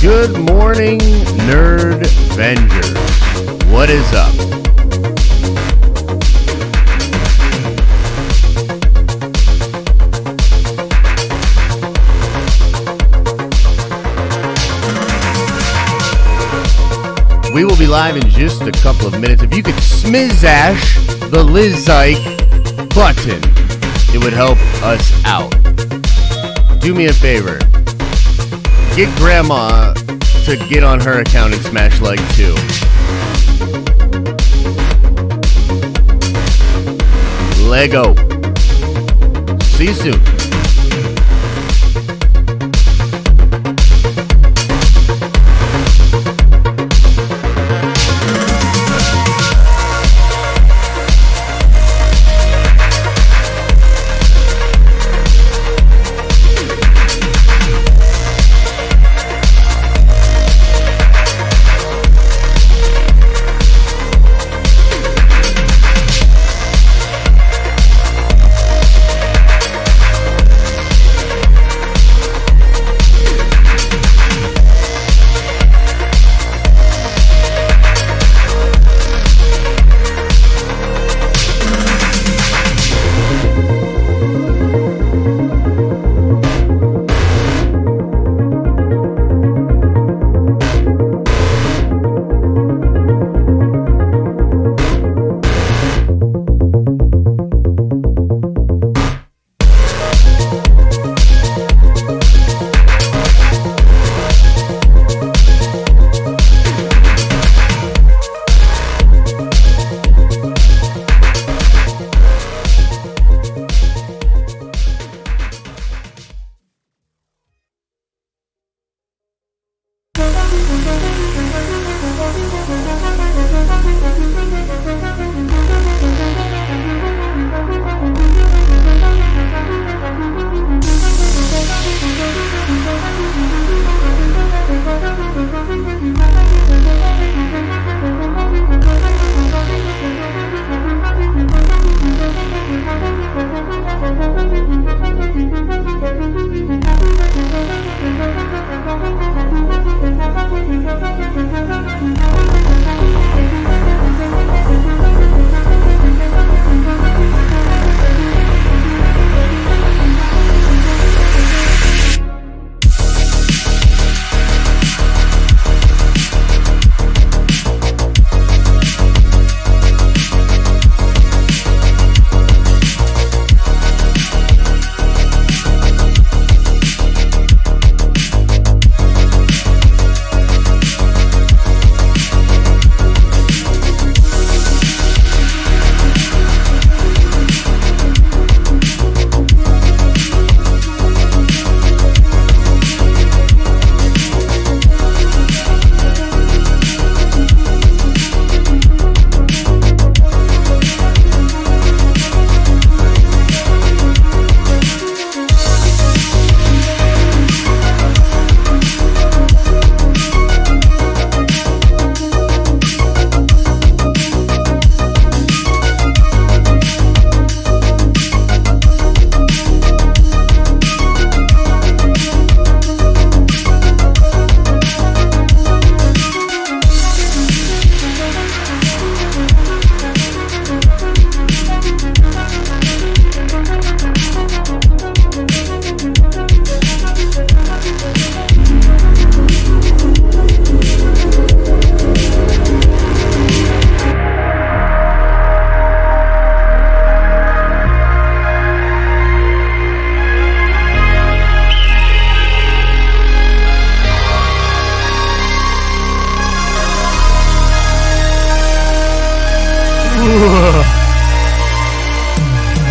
Good morning, NERDVENGERS. What is up? We will be live in just a couple of minutes. If you could smizash the Liz-like button, it would help us out. Do me a favor. Get Grandma to get on her account and smash like 2. LEGGO. See you soon.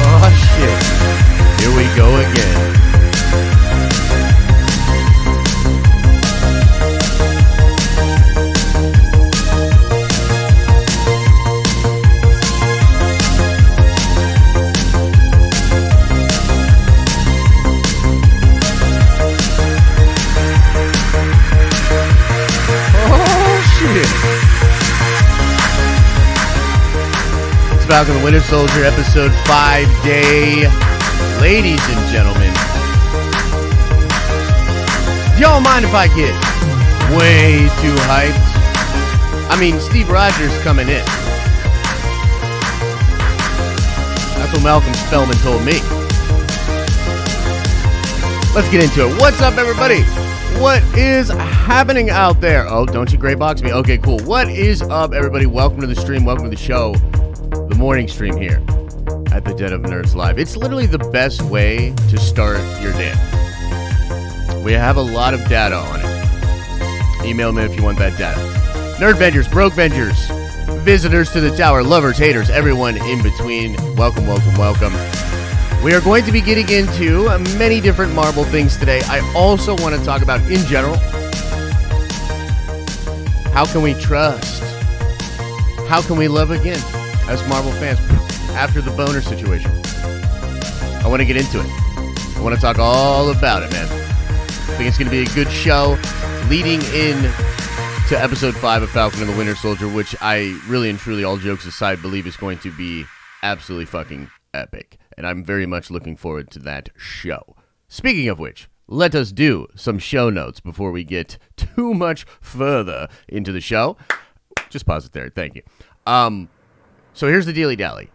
Oh shit. Here we go again. Falcon the Winter Soldier, episode 5-day. Ladies and gentlemen, do y'all mind if I get way too hyped. I mean, Steve Rogers coming in. That's what Malcolm Spellman told me. Let's get into it. What's up, everybody? What is happening out there? Oh, don't you gray box me? Okay, cool. What is up, everybody? Welcome to the stream. Welcome to the show. The morning stream here at the Den of Nerds Live. It's literally the best way to start your day. We have a lot of data on it. Email me if you want that data. NERDVENGERS, BrokeVengers, visitors to the tower, lovers, haters, everyone in between. Welcome, welcome, welcome. We are going to be getting into many different Marvel things today. I also want to talk about, in general, how can we trust? How can we love again as Marvel fans after the boner situation? I want to get into it. I want to talk all about it, man. I think it's going to be a good show leading in to episode 5 of Falcon and the Winter Soldier, which I really and truly, all jokes aside, believe is going to be absolutely fucking epic. And I'm very much looking forward to that show. Speaking of which, let us do some show notes before we get too much further into the show. Just pause it there. Thank you. So here's the dealy-dally.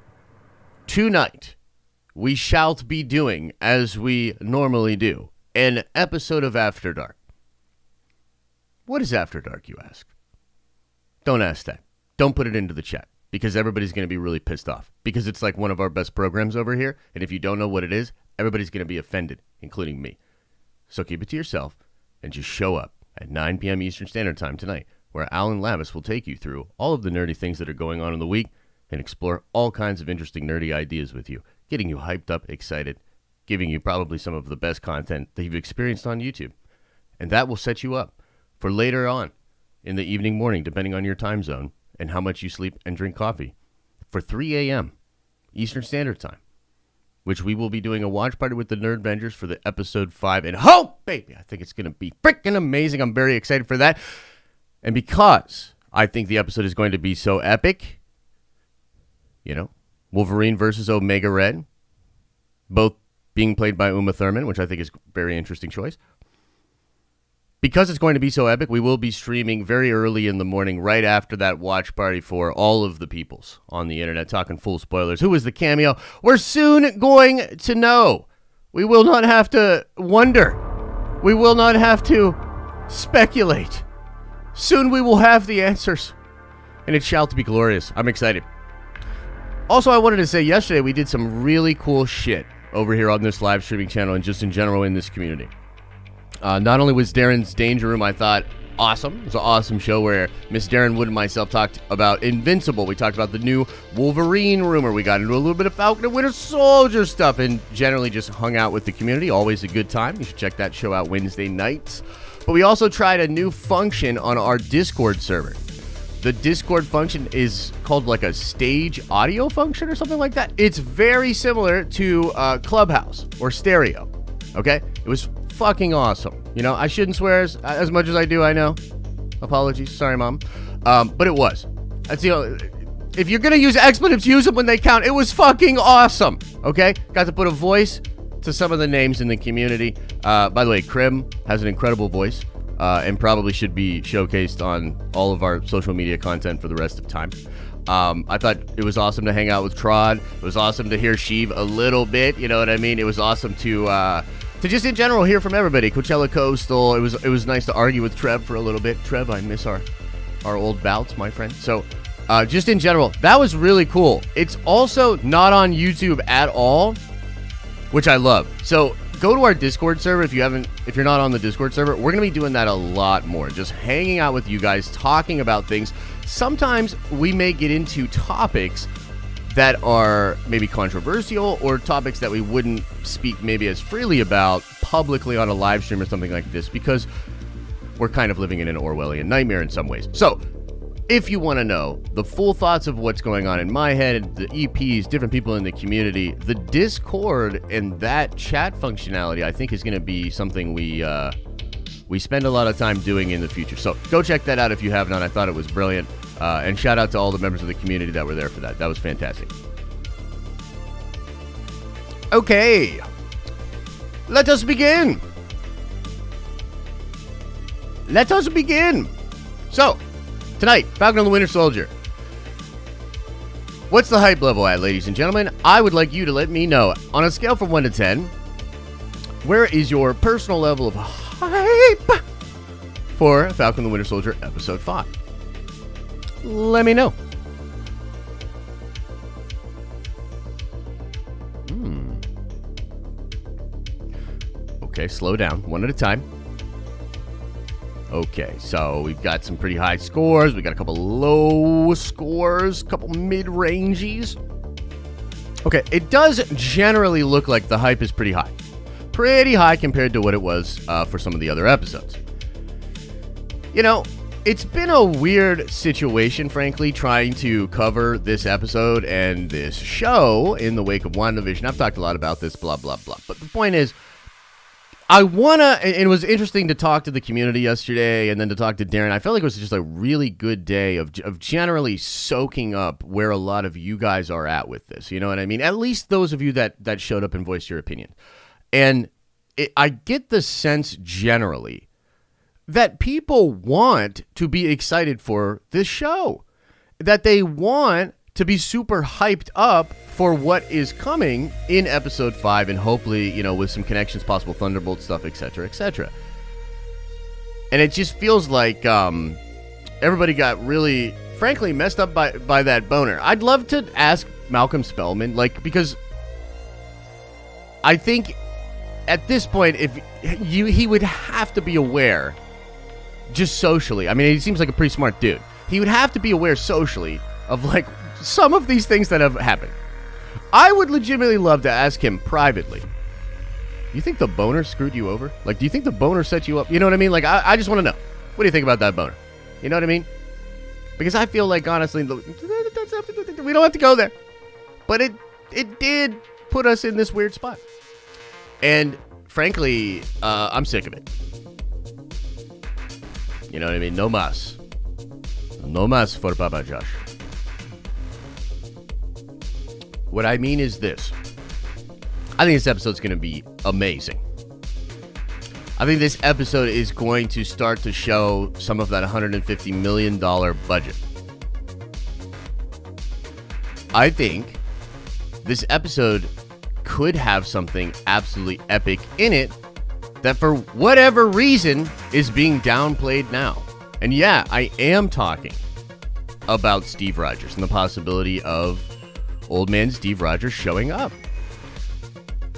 Tonight, we shall be doing, as we normally do, an episode of After Dark. What is After Dark, you ask? Don't ask that. Don't put it into the chat. Because everybody's going to be really pissed off. Because it's like one of our best programs over here. And if you don't know what it is, everybody's going to be offended, including me. So keep it to yourself and just show up at 9 p.m. Eastern Standard Time tonight, where Alan Lavis will take you through all of the nerdy things that are going on in the week and explore all kinds of interesting nerdy ideas with you, getting you hyped up, excited, giving you probably some of the best content that you've experienced on YouTube. And that will set you up for later on in the evening, morning, depending on your time zone, and how much you sleep and drink coffee, for 3 a.m. Eastern Standard Time, which we will be doing a watch party with the NERDVENGERS for the episode 5. And oh, baby, I think it's going to be freaking amazing. I'm very excited for that. And because I think the episode is going to be so epic, you know, Wolverine versus Omega Red, both being played by Uma Thurman, which I think is a very interesting choice. Because it's going to be so epic, we will be streaming very early in the morning, right after that watch party for all of the peoples on the internet, talking full spoilers. Who is the cameo? We're soon going to know. We will not have to wonder. We will not have to speculate. Soon we will have the answers, and it shall be glorious. I'm excited. Also, I wanted to say yesterday we did some really cool shit over here on this live streaming channel and just in general in this community. Not only was Darren's Danger Room, I thought, awesome. It was an awesome show where Miss Darren Wood and myself talked about Invincible. We talked about the new Wolverine rumor. We got into a little bit of Falcon and Winter Soldier stuff and generally just hung out with the community. Always a good time. You should check that show out Wednesday nights. But we also tried a new function on our Discord server. The Discord function is called like a stage audio function or something like that. It's very similar to Clubhouse or Stereo. Okay? It was fucking awesome. You know, I shouldn't swear as much as I do, I know. Apologies. Sorry, Mom. But it was. That's, you know, if you're going to use expletives, use them when they count. It was fucking awesome. Okay? Got to put a voice to some of the names in the community. By the way, Krim has an incredible voice and probably should be showcased on all of our social media content for the rest of time. I thought it was awesome to hang out with Trod. It was awesome to hear Sheev a little bit. You know what I mean? It was awesome to just in general hear from everybody. Coachella Coastal. It was nice to argue with Trev for a little bit. Trev, I miss our old bouts, my friend. So just in general, that was really cool. It's also not on YouTube at all, which I love. So go to our Discord server if you're not on the Discord server. We're gonna be doing that a lot more. Just hanging out with you guys, talking about things. Sometimes we may get into topics that are maybe controversial or topics that we wouldn't speak maybe as freely about publicly on a live stream or something like this because we're kind of living in an Orwellian nightmare in some ways. So if you want to know the full thoughts of what's going on in my head, the EPs, different people in the community, the Discord and that chat functionality, I think is going to be something we spend a lot of time doing in the future. So go check that out if you have not. I thought it was brilliant. And shout out to all the members of the community that were there for that. That was fantastic. Okay. Let us begin. let us begin. So, tonight, Falcon and the Winter Soldier. What's the hype level at, ladies and gentlemen? I would like you to let me know. On a scale from 1 to 10, where is your personal level of hype for Falcon and the Winter Soldier Episode 5? Let me know. Okay, slow down. One at a time. Okay, so we've got some pretty high scores. We got a couple low scores, a couple mid-ranges. Okay, it does generally look like the hype is pretty high. Pretty high compared to what it was for some of the other episodes. You know, it's been a weird situation, frankly, trying to cover this episode and this show in the wake of WandaVision. I've talked a lot about this, blah, blah, blah. But the point is, it was interesting to talk to the community yesterday and then to talk to Darren. I felt like it was just a really good day of generally soaking up where a lot of you guys are at with this. You know what I mean? At least those of you that showed up and voiced your opinion. And I get the sense generally that people want to be excited for this show. That they want to be super hyped up for what is coming in episode 5 and hopefully, you know, with some connections, possible Thunderbolts stuff, etc., etc. And it just feels like everybody got really, frankly, messed up by that boner. I'd love to ask Malcolm Spellman, like, because I think at this point, he would have to be aware, just socially. I mean, he seems like a pretty smart dude. He would have to be aware socially of, like, some of these things that have happened. I would legitimately love to ask him privately, you think the boner screwed you over? Like, do you think the boner set you up? You know what I mean? Like, I just want to know. What do you think about that boner? You know what I mean? Because I feel like, honestly, we don't have to go there. But it did put us in this weird spot. And, frankly, I'm sick of it. You know what I mean? No mas. No mas for Papa Josh. What I mean is this. I think this episode's going to be amazing. I think this episode is going to start to show some of that $150 million budget. I think this episode could have something absolutely epic in it that for whatever reason is being downplayed now. And yeah, I am talking about Steve Rogers and the possibility of Old Man Steve Rogers showing up.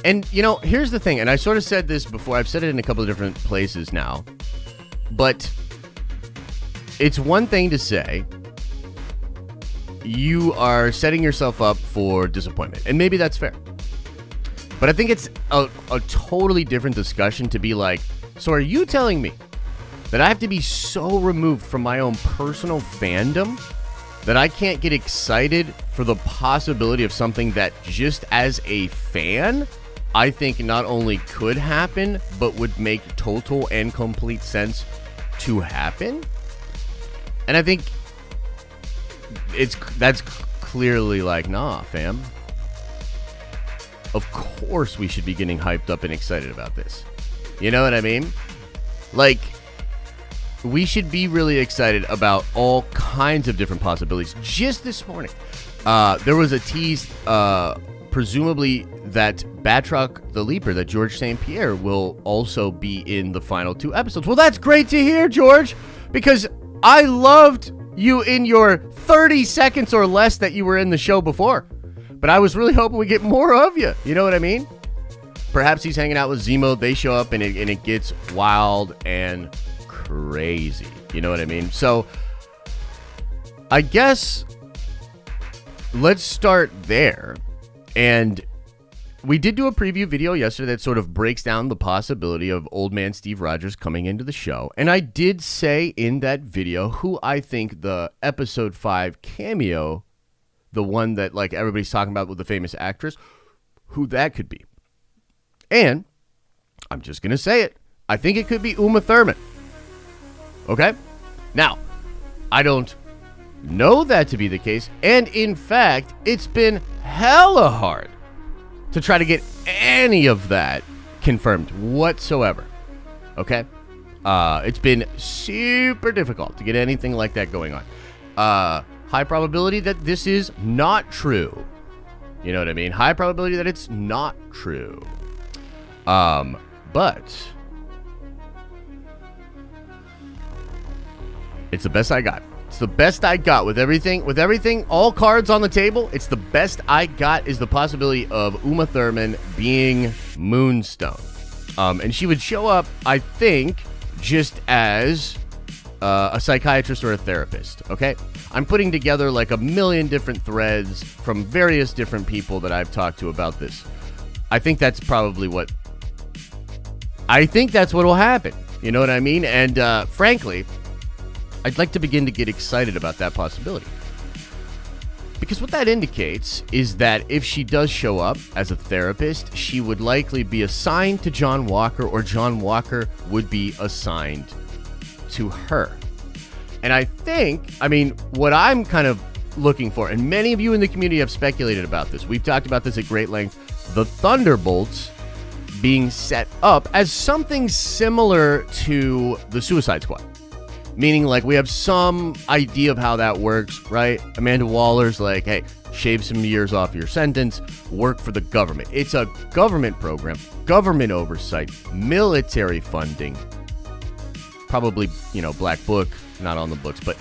And, you know, here's the thing, and I sort of said this before. I've said it in a couple of different places now. But it's one thing to say you are setting yourself up for disappointment. And maybe that's fair. But I think it's a totally different discussion to be like, so are you telling me that I have to be so removed from my own personal fandom that I can't get excited for the possibility of something that just as a fan, I think not only could happen, but would make total and complete sense to happen? And I think that's clearly like, nah, fam. Of course we should be getting hyped up and excited about this. You know what I mean? Like, we should be really excited about all kinds of different possibilities. Just this morning, there was a tease, presumably that Batroc the Leaper, that George St. Pierre will also be in the final 2 episodes. Well, that's great to hear, George, because I loved you in your 30 seconds or less that you were in the show before. But I was really hoping we get more of you. You know what I mean? Perhaps he's hanging out with Zemo. They show up and it gets wild and crazy. You know what I mean? So I guess let's start there. And we did do a preview video yesterday that sort of breaks down the possibility of Old Man Steve Rogers coming into the show. And I did say in that video who I think the episode 5 cameo, the one that like everybody's talking about with the famous actress, who that could be. And I'm just going to say it. I think it could be Uma Thurman. Okay? Now, I don't know that to be the case. And in fact, it's been hella hard to try to get any of that confirmed whatsoever. Okay? It's been super difficult to get anything like that going on. High probability that this is not true. You know what I mean? High probability that it's not true. But it's the best I got. It's the best I got with everything, all cards on the table. It's the best I got is the possibility of Uma Thurman being Moonstone. And she would show up, I think, just as a psychiatrist or a therapist, okay? I'm putting together like a million different threads from various different people that I've talked to about this. I think that's probably what will happen. You know what I mean? And frankly, I'd like to begin to get excited about that possibility. Because what that indicates is that if she does show up as a therapist, she would likely be assigned to John Walker, or John Walker would be assigned to her. And what I'm kind of looking for, and many of you in the community have speculated about this, we've talked about this at great length, the Thunderbolts being set up as something similar to the Suicide Squad. Meaning, like, we have some idea of how that works, right? Amanda Waller's like, hey, shave some years off your sentence, work for the government. It's a government program, government oversight, military funding. Probably, Black Book, not on the books, but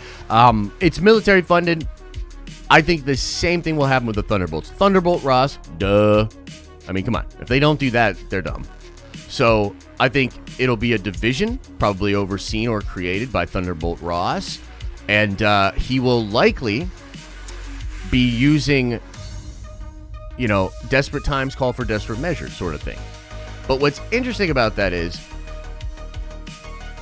it's military funded. I think the same thing will happen with the Thunderbolts. Thunderbolt Ross, duh. I mean, come on. If they don't do that, they're dumb. So I think it'll be a division, probably overseen or created by Thunderbolt Ross. And he will likely be using, desperate times call for desperate measures sort of thing. But what's interesting about that is,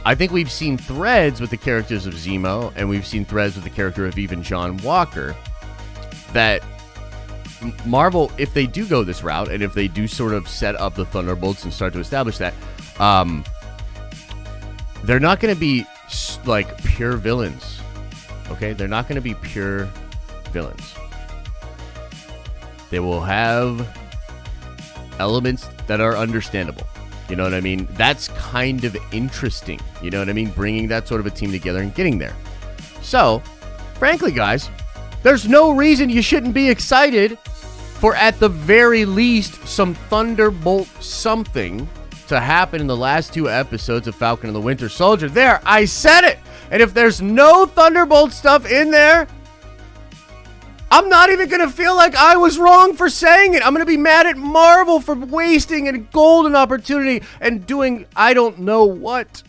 I think we've seen threads with the characters of Zemo, and we've seen threads with the character of even John Walker, that Marvel, if they do go this route, and if they do sort of set up the Thunderbolts and start to establish that, they're not going to be like pure villains. Okay? They're not going to be pure villains. They will have elements that are understandable. You know what I mean? That's kind of interesting. You know what I mean? Bringing that sort of a team together and getting there. So, frankly, guys, there's no reason you shouldn't be excited for, at the very least, some Thunderbolt something to happen in the last 2 episodes of Falcon and the Winter Soldier. There, I said it! And if there's no Thunderbolt stuff in there, I'm not even going to feel like I was wrong for saying it. I'm going to be mad at Marvel for wasting a golden opportunity and doing I don't know what.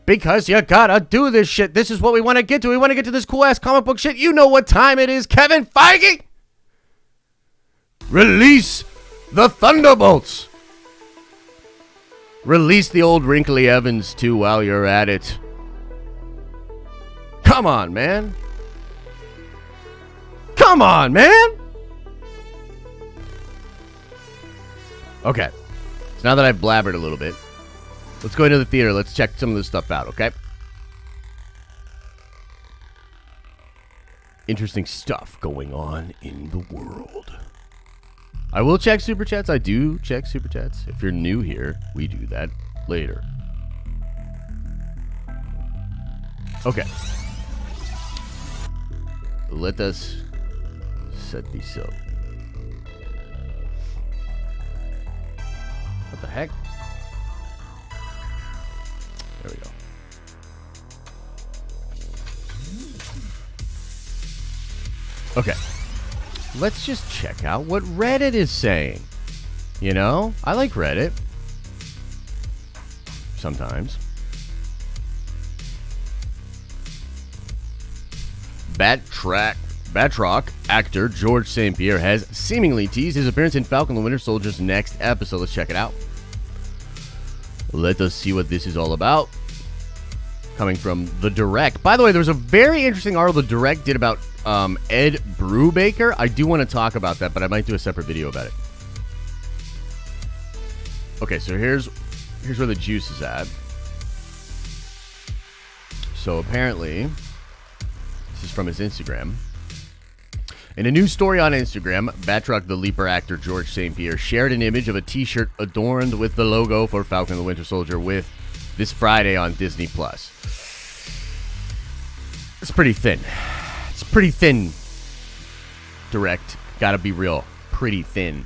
Because you gotta do this shit. This is what we want to get to. We want to get to this cool-ass comic book shit. You know what time it is, Kevin Feige! Release the Thunderbolts! Release the old wrinkly Evans, too, while you're at it. Come on, man. Come on, man! Okay. So now that I've blabbered a little bit, let's go into the theater. Let's check some of this stuff out, okay? Interesting stuff going on in the world. I will check Super Chats. I do check Super Chats. If you're new here, we do that later. Okay. Let us set these up. What the heck? There we go. Okay. Let's just check out what Reddit is saying. You know, I like Reddit. Sometimes. Batroc actor George St. Pierre has seemingly teased his appearance in Falcon the Winter Soldier's next episode. Let's check it out. Let us see what this is all about. Coming from The Direct. By the way, there was a very interesting article The Direct did about Ed Brubaker. I do want to talk about that, but I might do a separate video about it. Okay, so here's where the juice is at. So apparently, this is from his Instagram. In a new story on Instagram, Batroc the Leaper actor George St. Pierre shared an image of a t-shirt adorned with the logo for Falcon the Winter Soldier with this Friday on Disney+. It's pretty thin. It's pretty thin. Direct. Gotta be real. Pretty thin.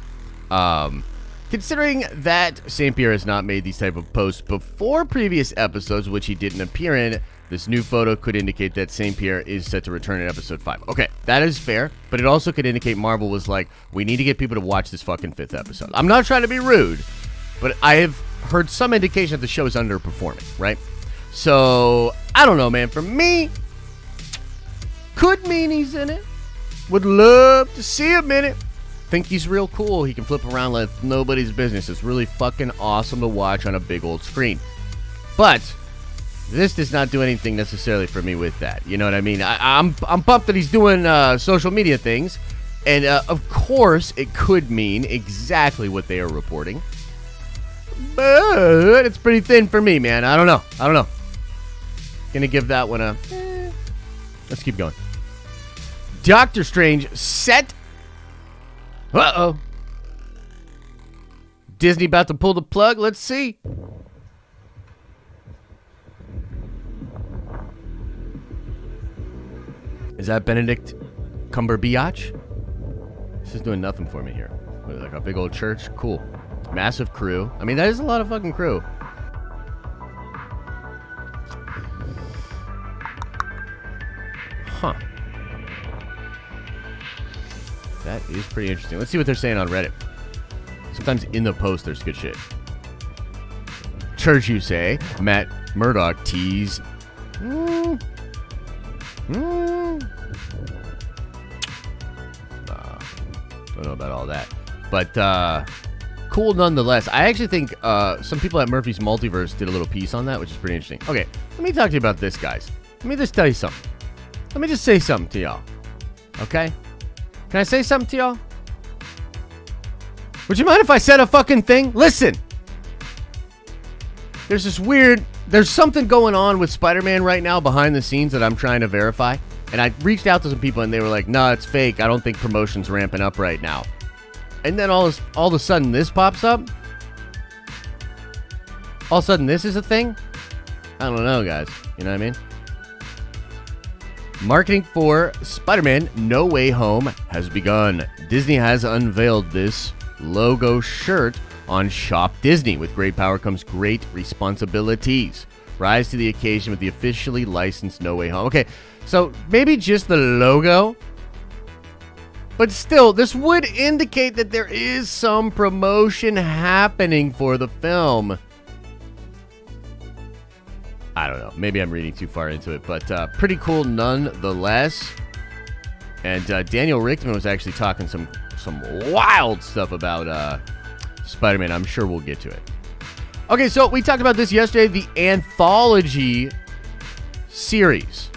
Considering that St. Pierre has not made these type of posts before previous episodes, which he didn't appear in, this new photo could indicate that St. Pierre is set to return in episode 5. Okay, that is fair, but it also could indicate Marvel was like, we need to get people to watch this fucking 5th episode. I'm not trying to be rude, but I have heard some indication that the show is underperforming, right? So, I don't know, man. For me, could mean he's in it. Would love to see him in it. Think he's real cool. He can flip around like nobody's business. It's really fucking awesome to watch on a big old screen. But this does not do anything necessarily for me with that. You know what I mean? I'm pumped that he's doing social media things. And of course, it could mean exactly what they are reporting. But it's pretty thin for me, man. I don't know. Gonna give that one a... Let's keep going. Doctor Strange set... Uh-oh. Disney about to pull the plug? Let's see. Is that Benedict Cumberbatch? This is doing nothing for me here. What, like a big old church? Cool. Massive crew. I mean, that is a lot of fucking crew. Huh. That is pretty interesting. Let's see what they're saying on Reddit. Sometimes in the post, there's good shit. Church, you say. Matt Murdock tease. Don't know about all that. But, cool nonetheless. I actually think some people at Murphy's Multiverse did a little piece on that, which is pretty interesting. Okay, let me talk to you about this, guys. Let me just tell you something. Let me just say something to y'all. Okay? Can I say something to y'all? Would you mind if I said a fucking thing? Listen! There's something going on with Spider-Man right now behind the scenes that I'm trying to verify. And I reached out to some people and they were like, nah, it's fake. I don't think promotion's ramping up right now. And then all of a sudden this pops up. All of a sudden this is a thing. I don't know, guys. You know what I mean? Marketing for Spider-Man No Way Home has begun. Disney has unveiled this logo shirt on Shop Disney. With great power comes great responsibilities. Rise to the occasion with the officially licensed No Way Home. Okay, so maybe just the logo. But still, this would indicate that there is some promotion happening for the film. I don't know. Maybe I'm reading too far into it, but pretty cool nonetheless. And Daniel Richtman was actually talking some wild stuff about Spider-Man. I'm sure we'll get to it. Okay, so we talked about this yesterday, the anthology series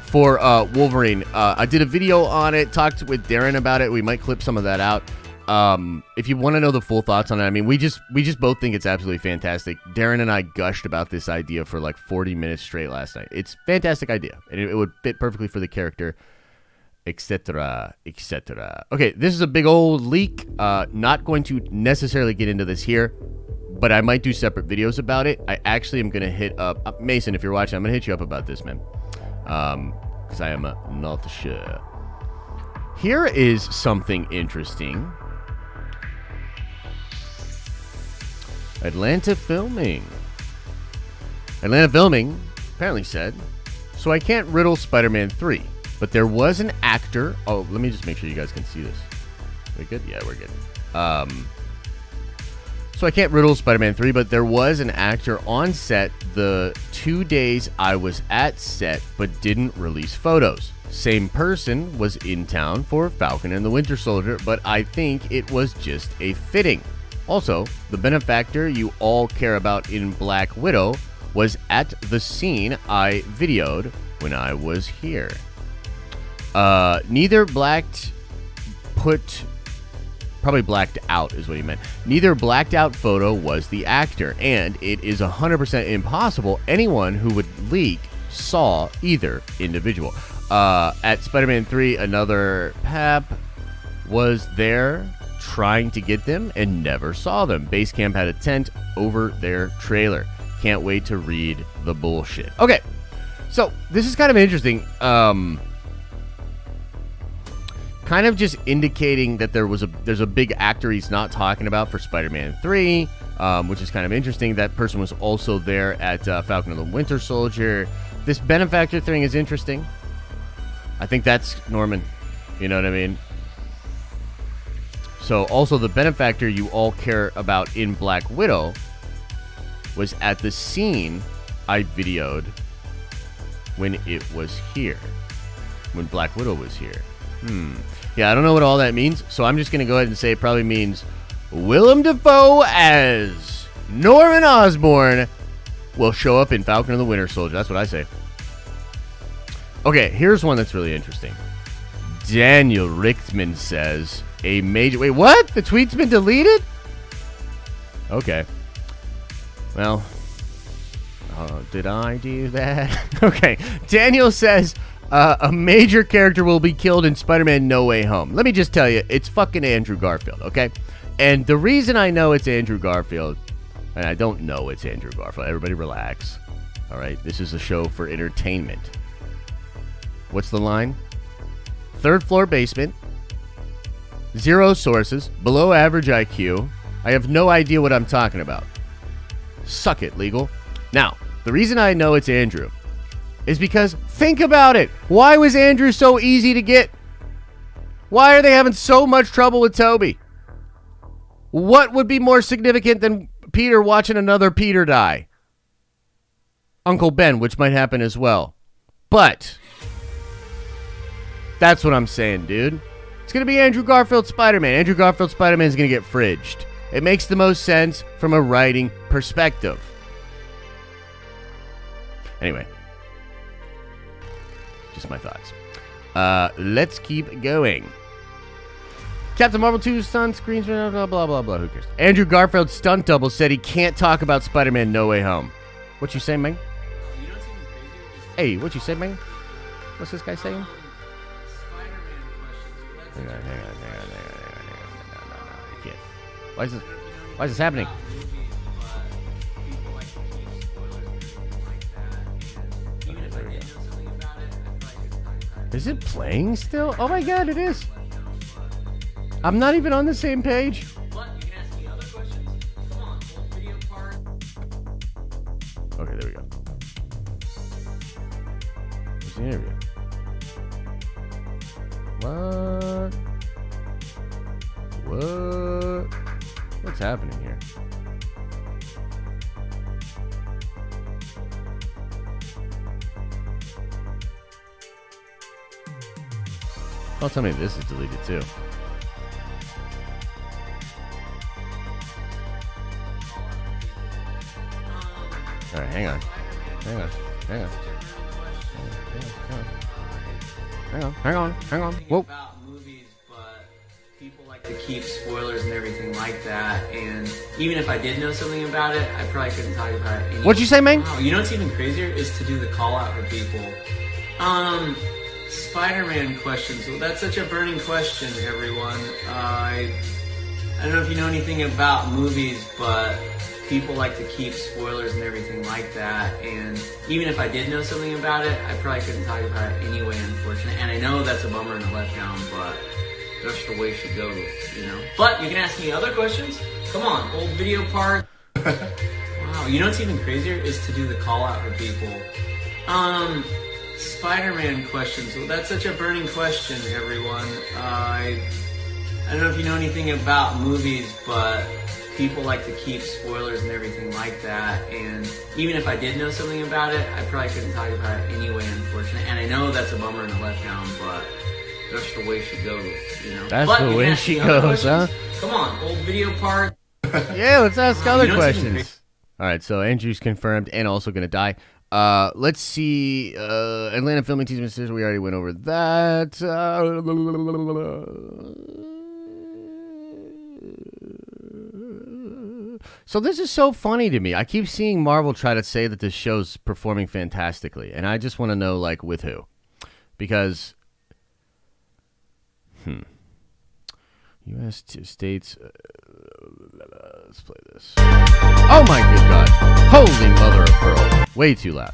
for Wolverine. I did a video on it, talked with Darren about it. We might clip some of that out. If you want to know the full thoughts on it, I mean, we just both think it's absolutely fantastic. Darren and I gushed about this idea for like 40 minutes straight last night. It's a fantastic idea, and it would fit perfectly for the character, etc., etc. Okay, this is a big old leak. Not going to necessarily get into this here, but I might do separate videos about it. I actually am going to hit up Mason, if you're watching, I'm going to hit you up about this, man, because I am not sure. Here is something interesting. Atlanta Filming apparently said, so I can't riddle Spider-Man 3, but there was an actor. Oh, let me just make sure you guys can see this. We good? Yeah, we're good. So I can't riddle Spider-Man 3, but there was an actor on set the 2 days I was at set, but didn't release photos. Same person was in town for Falcon and the Winter Soldier, but I think it was just a fitting. Also, the benefactor you all care about in Black Widow was at the scene I videoed when I was here. Neither blacked out is what he meant. Neither blacked out photo was the actor, and it is 100% impossible anyone who would leak saw either individual. At Spider-Man 3, another Pap was there trying to get them and never saw them. Basecamp had a tent over their trailer. Can't wait to read the bullshit. Okay, so this is kind of interesting. Kind of just indicating that there's a big actor he's not talking about for Spider-Man 3, which is kind of interesting. That person was also there at Falcon and the Winter Soldier. This benefactor thing is interesting. I think that's Norman. You know what I mean? So also the benefactor you all care about in Black Widow was at the scene I videoed when it was here. When Black Widow was here. Yeah, I don't know what all that means, so I'm just going to go ahead and say it probably means Willem Dafoe as Norman Osborn will show up in Falcon and the Winter Soldier. That's what I say. Okay, here's one that's really interesting. Daniel Richtman says a major... Wait, what? The tweet's been deleted? Okay. Well, did I do that? Okay. Daniel says a major character will be killed in Spider-Man No Way Home. Let me just tell you, it's fucking Andrew Garfield, okay? And the reason I know it's Andrew Garfield, and I don't know it's Andrew Garfield, everybody relax, all right? This is a show for entertainment. What's the line? Third floor basement, 0 sources, below average IQ. I have no idea what I'm talking about. Suck it, legal. Now, the reason I know it's Andrew is because, think about it. Why was Andrew so easy to get? Why are they having so much trouble with Toby? What would be more significant than Peter watching another Peter die? Uncle Ben, which might happen as well. But that's what I'm saying, dude. It's going to be Andrew Garfield Spider-Man. Andrew Garfield Spider-Man is going to get fridged. It makes the most sense from a writing perspective. Anyway. Just my thoughts. Let's keep going. Captain Marvel 2 stunt screens, blah, blah, blah, blah. Who cares? Andrew Garfield's stunt double said he can't talk about Spider-Man No Way Home. What you say, man? Hey, what you say, man? What's this guy saying? Hang on. No, you can't. Why is this happening? Okay, there we go. Is it playing still? Oh my god, it is. I'm not even on the same page. Okay, there we go. Where's the interview? What? What's happening here? Oh, tell me this is deleted too. All right, hang on. Whoa. People like to keep spoilers and everything like that, and even if I did know something about it, I probably couldn't talk about it anyway. What'd you say, man? Wow, you know what's even crazier is to do the call out for people. Spider-Man questions. Well, that's such a burning question, everyone. I don't know if you know anything about movies, but people like to keep spoilers and everything like that, and even if I did know something about it, I probably couldn't talk about it anyway, unfortunately. And I know that's a bummer and a letdown, but that's the way she goes, you know. But you can ask me other questions. Come on, old video part. Wow, you know what's even crazier is to do the call out for people. Spider-Man questions. Well, that's such a burning question, everyone. I don't know if you know anything about movies, but people like to keep spoilers and everything like that, and even if I did know something about it, I probably couldn't talk about it anyway, unfortunately. And I know that's a bummer and a letdown, but that's the way she goes, you know. That's the way she goes, huh? Come on, old video part. Yeah, let's ask other questions. All right, so Andrew's confirmed and also going to die. Let's see. Atlanta filming team decision. We already went over that. So this is so funny to me. I keep seeing Marvel try to say that this show's performing fantastically, and I just want to know, like, with who? Because, U.S. states. Let's play this. Oh my good God. Holy mother of pearl. Way too loud.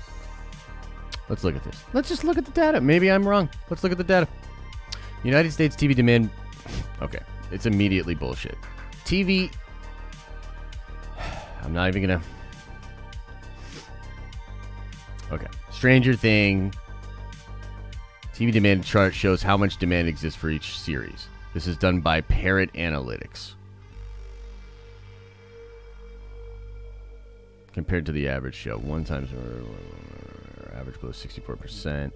Let's look at this. Let's just look at the data. Maybe I'm wrong. Let's look at the data. United States TV demand. Okay. It's immediately bullshit. TV. I'm not even gonna. Okay. Stranger Thing. TV demand chart shows how much demand exists for each series. This is done by Parrot Analytics. Compared to the average show. One times average close 64%.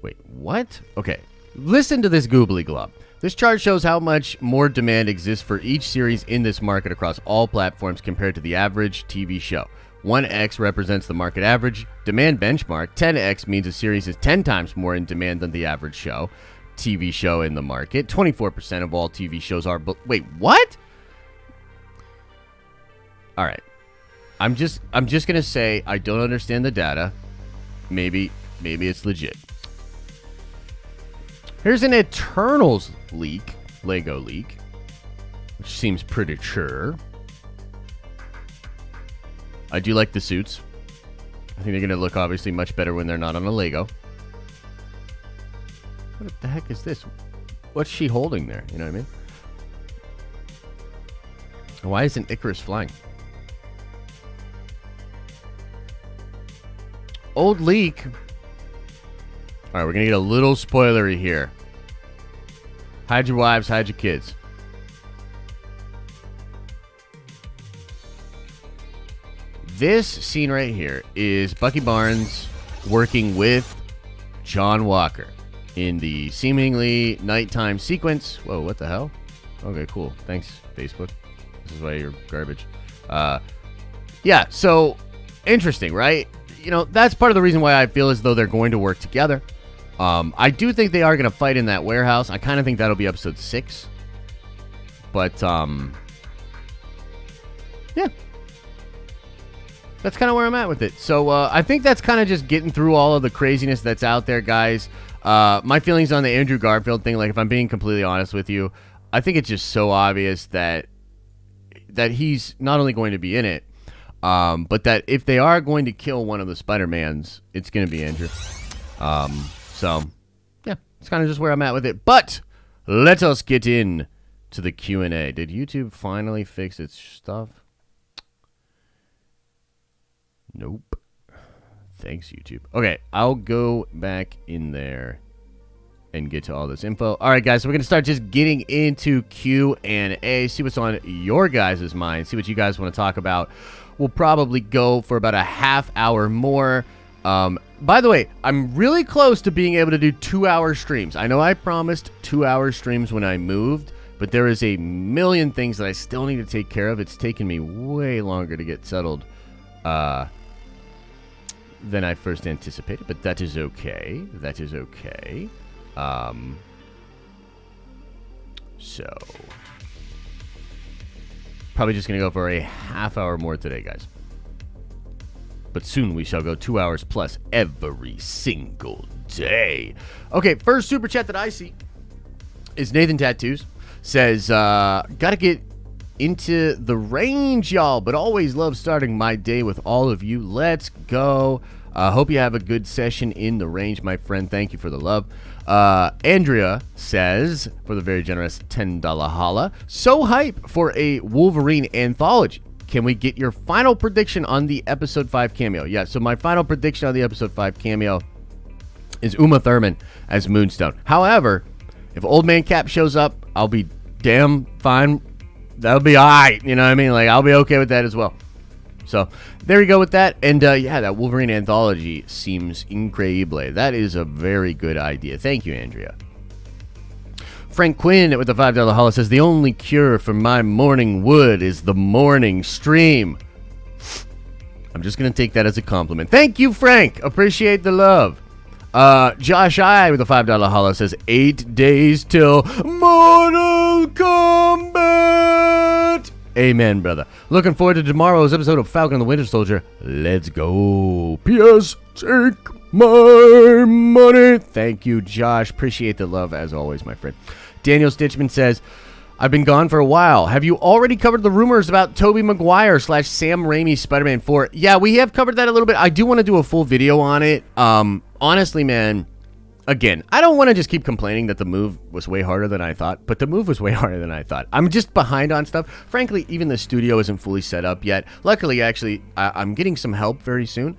Wait, what? Okay. Listen to this goobly glob. This chart shows how much more demand exists for each series in this market across all platforms compared to the average TV show. 1x represents the market average demand benchmark. 10x means a series is 10 times more in demand than the average show. TV show in the market. 24% of all TV shows are... Wait, what? All right. I'm just going to say I don't understand the data. Maybe it's legit. Here's an Eternals leak, LEGGO leak, which seems pretty sure. I do like the suits. I think they're going to look obviously much better when they're not on a LEGGO. What the heck is this? What's she holding there? You know what I mean? Why isn't Icarus flying? Old leak. All right, we're going to get a little spoilery here. Hide your wives, hide your kids. This scene right here is Bucky Barnes working with John Walker in the seemingly nighttime sequence. Whoa, what the hell? Okay, cool. Thanks, Facebook. This is why you're garbage. Yeah, so interesting, right? You know, that's part of the reason why I feel as though they're going to work together. I do think they are going to fight in that warehouse. I kind of think that'll be episode 6. But, yeah. That's kind of where I'm at with it. So, I think that's kind of just getting through all of the craziness that's out there, guys. My feelings on the Andrew Garfield thing, like, if I'm being completely honest with you, I think it's just so obvious that he's not only going to be in it, but that if they are going to kill one of the Spider-Mans, it's going to be Andrew. So, yeah, it's kind of just where I'm at with it. But let us get in to the Q&A. Did YouTube finally fix its stuff? Nope. Thanks, YouTube. Okay, I'll go back in there and get to all this info. All right, guys, so we're going to start just getting into Q&A, see what's on your guys' mind, see what you guys want to talk about. We'll probably go for about a half hour more. By the way, I'm really close to being able to do 2-hour streams. I know I promised 2-hour streams when I moved, but there is a million things that I still need to take care of. It's taken me way longer to get settled than I first anticipated, but that is okay. That is okay. So, probably just going to go for a half hour more today, guys. But soon we shall go 2 hours plus every single day. Okay, first super chat that I see is Nathan Tattoos. Says, gotta get into the range, y'all, but always love starting my day with all of you. Let's go. Hope you have a good session in the range, my friend. Thank you for the love. Andrea says, for the very generous $10 holla, so hype for a Wolverine anthology. Can we get your final prediction on the episode 5 cameo? Yeah, so my final prediction on the episode 5 cameo is Uma Thurman as Moonstone. However, if Old Man Cap shows up, I'll be damn fine. That'll be all right. You know what I mean? Like, I'll be okay with that as well. So, there you go with that. And, yeah, that Wolverine anthology seems increíble. That is a very good idea. Thank you, Andrea. Frank Quinn with the $5 holla says, the only cure for my morning wood is the morning stream. I'm just going to take that as a compliment. Thank you, Frank. Appreciate the love. Josh I with the $5 holla says, 8 days till Mortal Kombat. Amen, brother. Looking forward to tomorrow's episode of Falcon and the Winter Soldier. Let's go. P.S. Take my money. Thank you, Josh. Appreciate the love as always, my friend. Daniel Stitchman says, I've been gone for a while. Have you already covered the rumors about Tobey Maguire / Sam Raimi's Spider-Man 4? Yeah, we have covered that a little bit. I do want to do a full video on it. Honestly, man, again, I don't want to just keep complaining that the move was way harder than I thought, but the move was way harder than I thought. I'm just behind on stuff. Frankly, even the studio isn't fully set up yet. Luckily, actually, I'm getting some help very soon,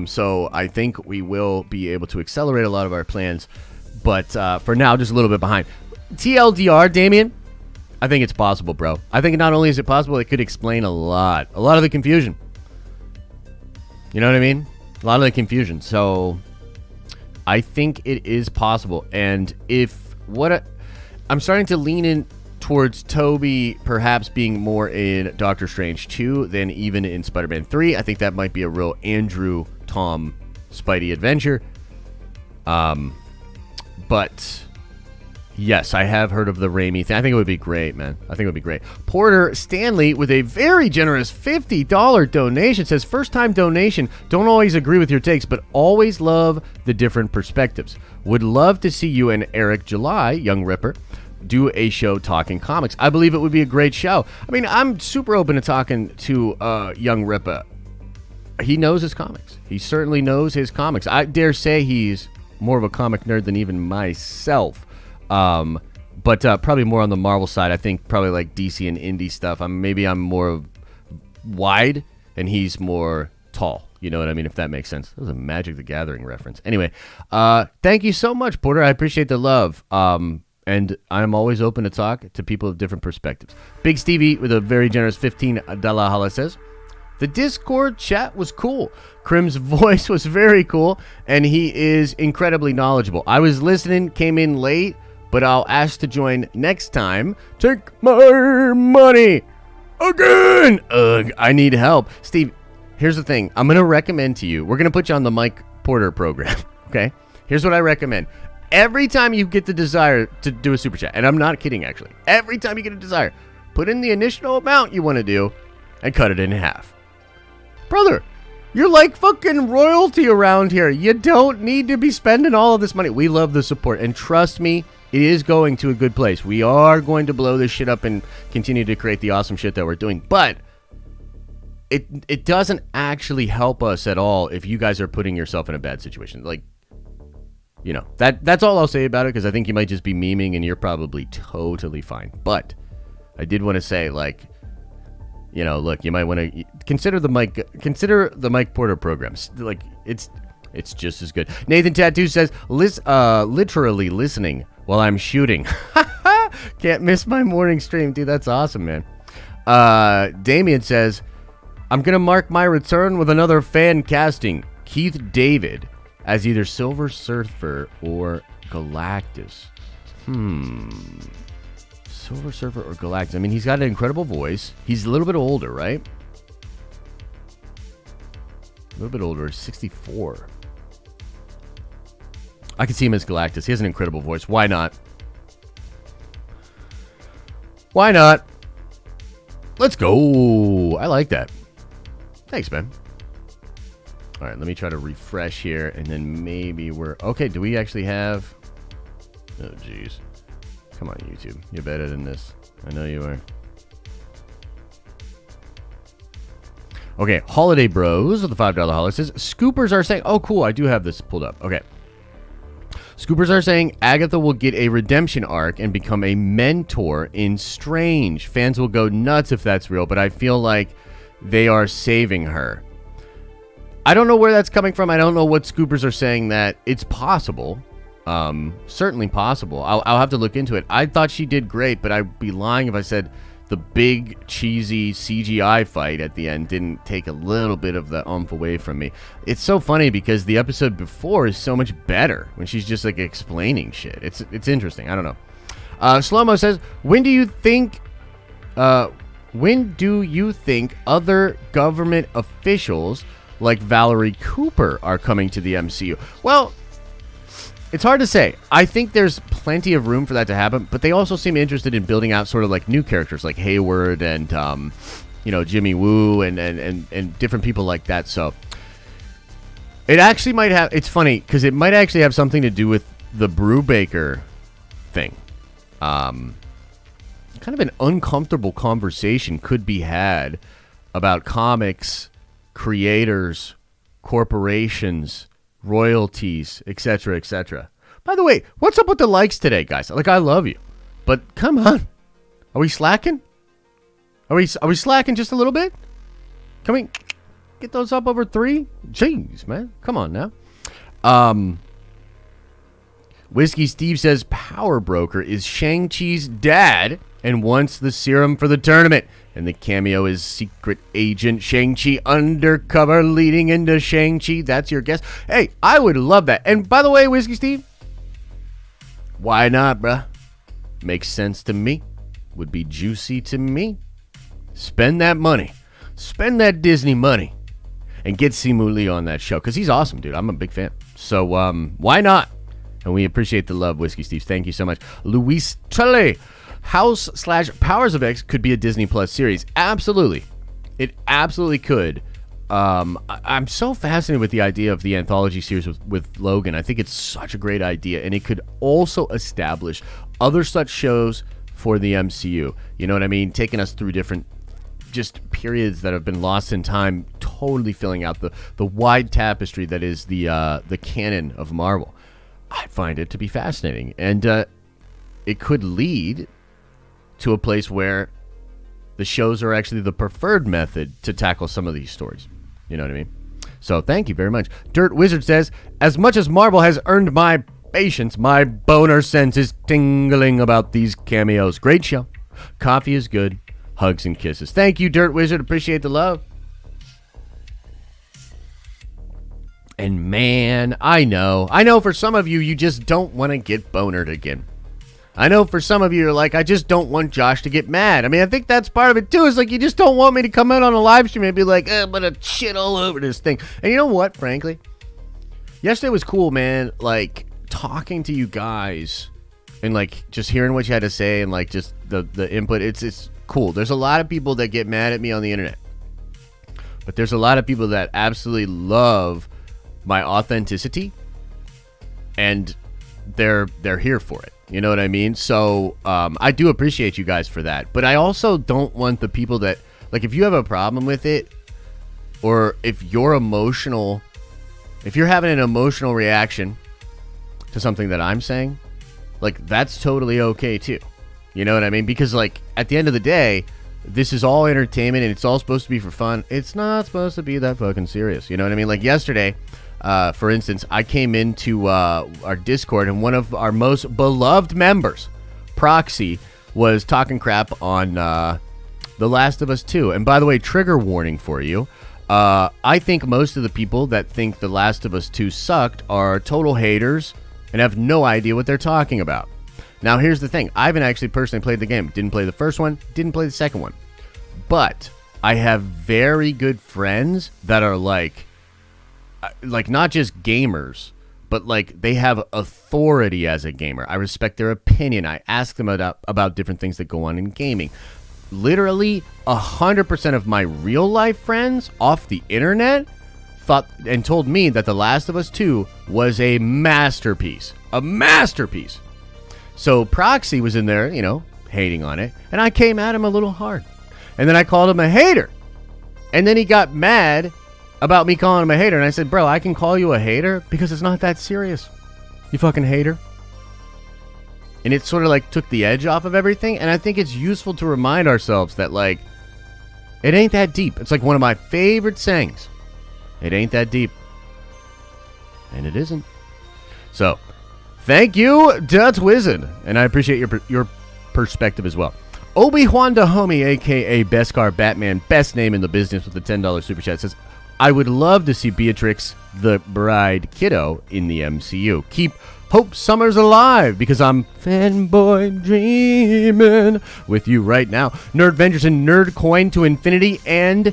so I think we will be able to accelerate a lot of our plans, but for now, just a little bit behind. TLDR, Damien, I think it's possible, bro. I think not only is it possible, it could explain a lot of the confusion. You know what I mean? A lot of the confusion. So I think it is possible. And if I'm starting to lean in towards Toby perhaps being more in Doctor Strange 2 than even in Spider-Man 3. I think that might be a real Andrew, Tom, Spidey adventure. But yes, I have heard of the Raimi thing. I think it would be great, man. I think it would be great. Porter Stanley with a very generous $50 donation says, first time donation. Don't always agree with your takes, but always love the different perspectives. Would love to see you and Eric July, Young Ripper, do a show talking comics. I believe it would be a great show. I mean, I'm super open to talking to Young Ripper. He knows his comics. He certainly knows his comics. I dare say he's more of a comic nerd than even myself. But probably more on the Marvel side. I think probably like DC and indie stuff. Maybe I'm more wide and he's more tall. You know what I mean? If that makes sense. That was a Magic the Gathering reference. Anyway, thank you so much, Porter. I appreciate the love. And I'm always open to talk to people of different perspectives. Big Stevie with a very generous $15 holla says, the Discord chat was cool. Krim's voice was very cool, and he is incredibly knowledgeable. I was listening, came in late, but I'll ask to join next time. Take my money again. Ugh, I need help. Steve, here's the thing. I'm going to recommend to you. We're going to put you on the Mike Porter program, okay? Here's what I recommend. Every time you get the desire to do a super chat, and I'm not kidding, actually. Every time you get a desire, put in the initial amount you want to do and cut it in half. Brother, you're like fucking royalty around here. You don't need to be spending all of this money. We love the support, and trust me, it is going to a good place. We are going to blow this shit up and continue to create the awesome shit that we're doing, but it doesn't actually help us at all if you guys are putting yourself in a bad situation. Like, you know, that's all I'll say about it, because I think you might just be memeing and you're probably totally fine. But I did want to say, like, you know, look, you might want to consider the Mike Porter programs. Like, it's just as good. Nathan Tattoo says, literally listening while I'm shooting. Can't miss my morning stream, dude. That's awesome, man. Damien says, I'm gonna mark my return with another fan casting, Keith David, as either Silver Surfer or Galactus. Silver Surfer or Galactus. I mean, he's got an incredible voice. He's a little bit older, right? A little bit older, 64. I can see him as Galactus. He has an incredible voice. Why not? Why not? Let's go. I like that. Thanks, man. All right, let me try to refresh here, and then maybe we're... Okay, do we actually have... Oh, jeez. Come on, YouTube. You're better than this. I know you are. Okay, Holiday Bros with the $5 holla says, Scoopers are saying... Oh, cool. I do have this pulled up. Okay. Scoopers are saying Agatha will get a redemption arc and become a mentor in Strange. Fans will go nuts if that's real, but I feel like they are saving her. I don't know where that's coming from. I don't know what Scoopers are saying that it's possible. Certainly possible. I'll have to look into it. I thought she did great, but I'd be lying if I said the big, cheesy CGI fight at the end didn't take a little bit of the oomph away from me. It's so funny because the episode before is so much better when she's just like explaining shit. It's interesting. I don't know. Slow-Mo says, when do you think other government officials like Valerie Cooper are coming to the MCU? Well, it's hard to say. I think there's plenty of room for that to happen, but they also seem interested in building out sort of like new characters like Hayward and, Jimmy Woo and different people like that. So it actually might have, it's funny because it might actually have something to do with the Brubaker thing. kind of an uncomfortable conversation could be had about comics, creators, corporations, royalties, etc., etc. By the way, what's up with the likes today, guys? Like, I love you, but come on, are we slacking? Are we slacking just a little bit? Can we get those up over 3? Jeez, man, come on now. Whiskey Steve says Power Broker is Shang-Chi's dad and wants the serum for the tournament. And the cameo is Secret Agent Shang-Chi undercover leading into Shang-Chi. That's your guess. Hey, I would love that. And by the way, Whiskey Steve, why not, bruh? Makes sense to me. Would be juicy to me. Spend that money. Spend that Disney money. And get Simu Lee on that show. Because he's awesome, dude. I'm a big fan. So, why not? And we appreciate the love, Whiskey Steve. Thank you so much. Luis Trele. House/Powers of X could be a Disney Plus series. Absolutely. It absolutely could. I'm so fascinated with the idea of the anthology series with Logan. I think it's such a great idea. And it could also establish other such shows for the MCU. You know what I mean? Taking us through different just periods that have been lost in time, totally filling out the wide tapestry that is the canon of Marvel. I find it to be fascinating. And it could lead to a place where the shows are actually the preferred method to tackle some of these stories. You know what I mean? So thank you very much. Dirt Wizard says, as much as Marvel has earned my patience, my boner sense is tingling about these cameos. Great show. Coffee is good. Hugs and kisses. Thank you, Dirt Wizard. Appreciate the love. And man, I know for some of you, you just don't want to get bonered again. I know for some of you, you're like, I just don't want Josh to get mad. I mean, I think that's part of it too. Is like, you just don't want me to come out on a live stream and be like, I'm gonna shit all over this thing. And you know what, frankly? Yesterday was cool, man. Like, talking to you guys and like just hearing what you had to say and like just the input. It's cool. There's a lot of people that get mad at me on the internet. But there's a lot of people that absolutely love my authenticity. And they're here for it. You know what I mean? So I do appreciate you guys for that. But I also don't want the people that, like, if you have a problem with it, or if you're emotional, if you're having an emotional reaction to something that I'm saying, like, that's totally okay too. You know what I mean? Because, like, at the end of the day, this is all entertainment and it's all supposed to be for fun. It's not supposed to be that fucking serious. You know what I mean? Like yesterday, for instance, I came into our Discord and one of our most beloved members, Proxy, was talking crap on The Last of Us 2. And by the way, trigger warning for you. I think most of the people that think The Last of Us 2 sucked are total haters and have no idea what they're talking about. Now, here's the thing. I haven't actually personally played the game. Didn't play the first one. Didn't play the second one. But I have very good friends that are like not just gamers, but like they have authority as a gamer. I respect their opinion. I ask them about different things that go on in gaming. Literally 100% of my real life friends off the internet thought and told me that The Last of Us 2 was a masterpiece. A masterpiece. So Proxy was in there, you know, hating on it. And I came at him a little hard. And then I called him a hater. And then he got mad about me calling him a hater. And I said, bro, I can call you a hater because it's not that serious. You fucking hater. And it sort of like took the edge off of everything. And I think it's useful to remind ourselves that, like, it ain't that deep. It's like one of my favorite sayings. It ain't that deep. And it isn't. So, thank you, Dutch Wizard. And I appreciate your perspective as well. Obi-Wan the Homie, a.k.a. Beskar Batman, best name in the business with the $10 super chat, says, I would love to see Beatrix the Bride Kiddo in the MCU. Keep Hope Summers alive because I'm fanboy dreaming with you right now. NERDVENGERS and Nerdcoin to infinity and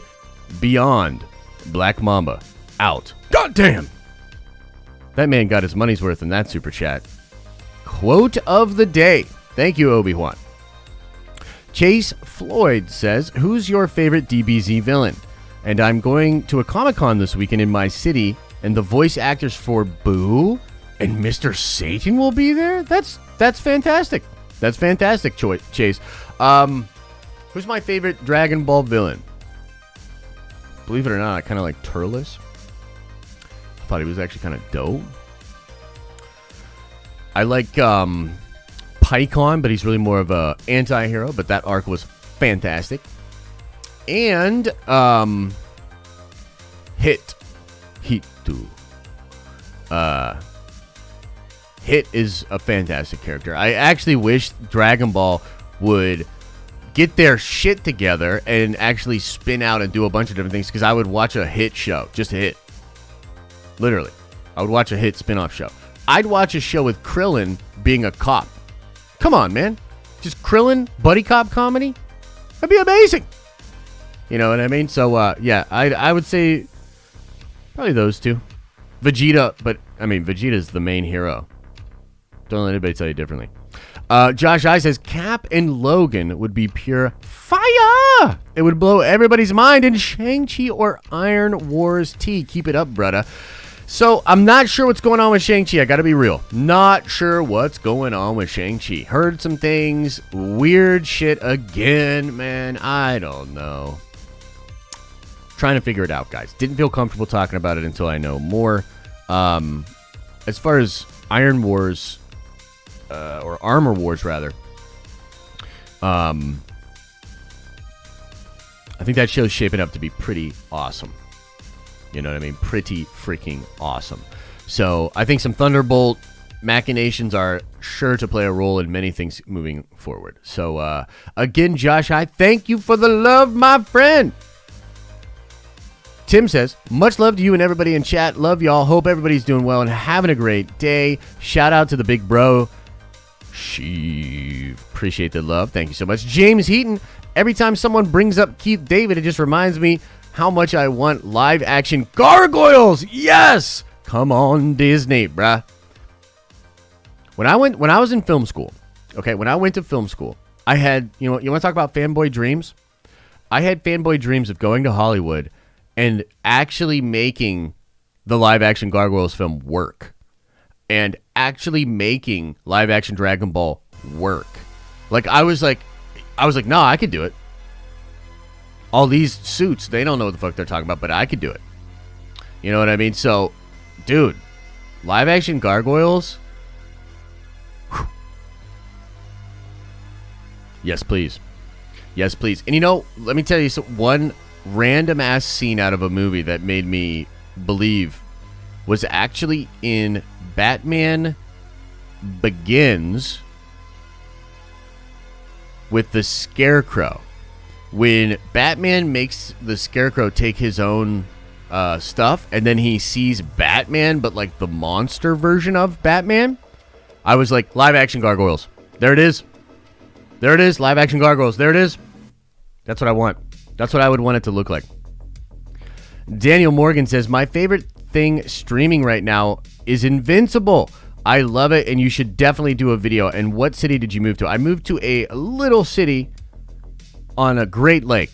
beyond. Black Mamba out. Goddamn! That man got his money's worth in that super chat. Quote of the day. Thank you, Obi-Wan. Chase Floyd says, who's your favorite DBZ villain? And I'm going to a Comic-Con this weekend in my city, and the voice actors for Boo and Mr. Satan will be there? That's fantastic. That's fantastic, Chase. Who's my favorite Dragon Ball villain? Believe it or not, I kind of like Turles. I thought he was actually kind of dope. I like Pycon, but he's really more of a anti-hero, but that arc was fantastic. And Hitu. Hit is a fantastic character. I actually wish Dragon Ball would get their shit together and actually spin out and do a bunch of different things, because I would watch a Hit show. Just a Hit. Literally. I would watch a Hit spin-off show. I'd watch a show with Krillin being a cop. Come on, man. Just Krillin, buddy cop comedy? That'd be amazing. You know what I mean? So, yeah, I would say probably those two. Vegeta, but, I mean, Vegeta's the main hero. Don't let anybody tell you differently. Josh I says, Cap and Logan would be pure fire. It would blow everybody's mind in Shang-Chi or Iron Wars T. Keep it up, brother. So, I'm not sure what's going on with Shang-Chi. I gotta be real. Not sure what's going on with Shang-Chi. Heard some things. Weird shit again, man. I don't know. Trying to figure it out, guys. Didn't feel comfortable talking about it until I know more. As far as Iron Wars, or Armor Wars, rather, I think that show's shaping up to be pretty awesome. You know what I mean? Pretty freaking awesome. So I think some Thunderbolt machinations are sure to play a role in many things moving forward. So, again, Josh, I thank you for the love, my friend. Tim says, much love to you and everybody in chat. Love y'all. Hope everybody's doing well and having a great day. Shout out to the big bro, Sheev. Appreciate the love. Thank you so much. James Heaton, every time someone brings up Keith David, it just reminds me how much I want live action gargoyles. Yes! Come on, Disney, bruh. When I was in film school, okay, when I went to film school, I had, you want to talk about fanboy dreams? I had fanboy dreams of going to Hollywood and actually making the live action Gargoyles film work. And actually making live action Dragon Ball work. Like, I was like, nah, I could do it. All these suits, they don't know what the fuck they're talking about, but I could do it. You know what I mean? So, dude, live action Gargoyles? Whew. Yes, please. Yes, please. And let me tell you one random ass scene out of a movie that made me believe was actually in Batman Begins with the Scarecrow. When Batman makes the Scarecrow take his own stuff, and then he sees Batman, but like the monster version of Batman, I was like, live action Gargoyles. There it is. There it is. Live action Gargoyles. There it is. That's what I want. That's what I would want it to look like. Daniel Morgan says, my favorite thing streaming right now is Invincible. I love it, and you should definitely do a video. And what city did you move to? I moved to a little city on a Great Lake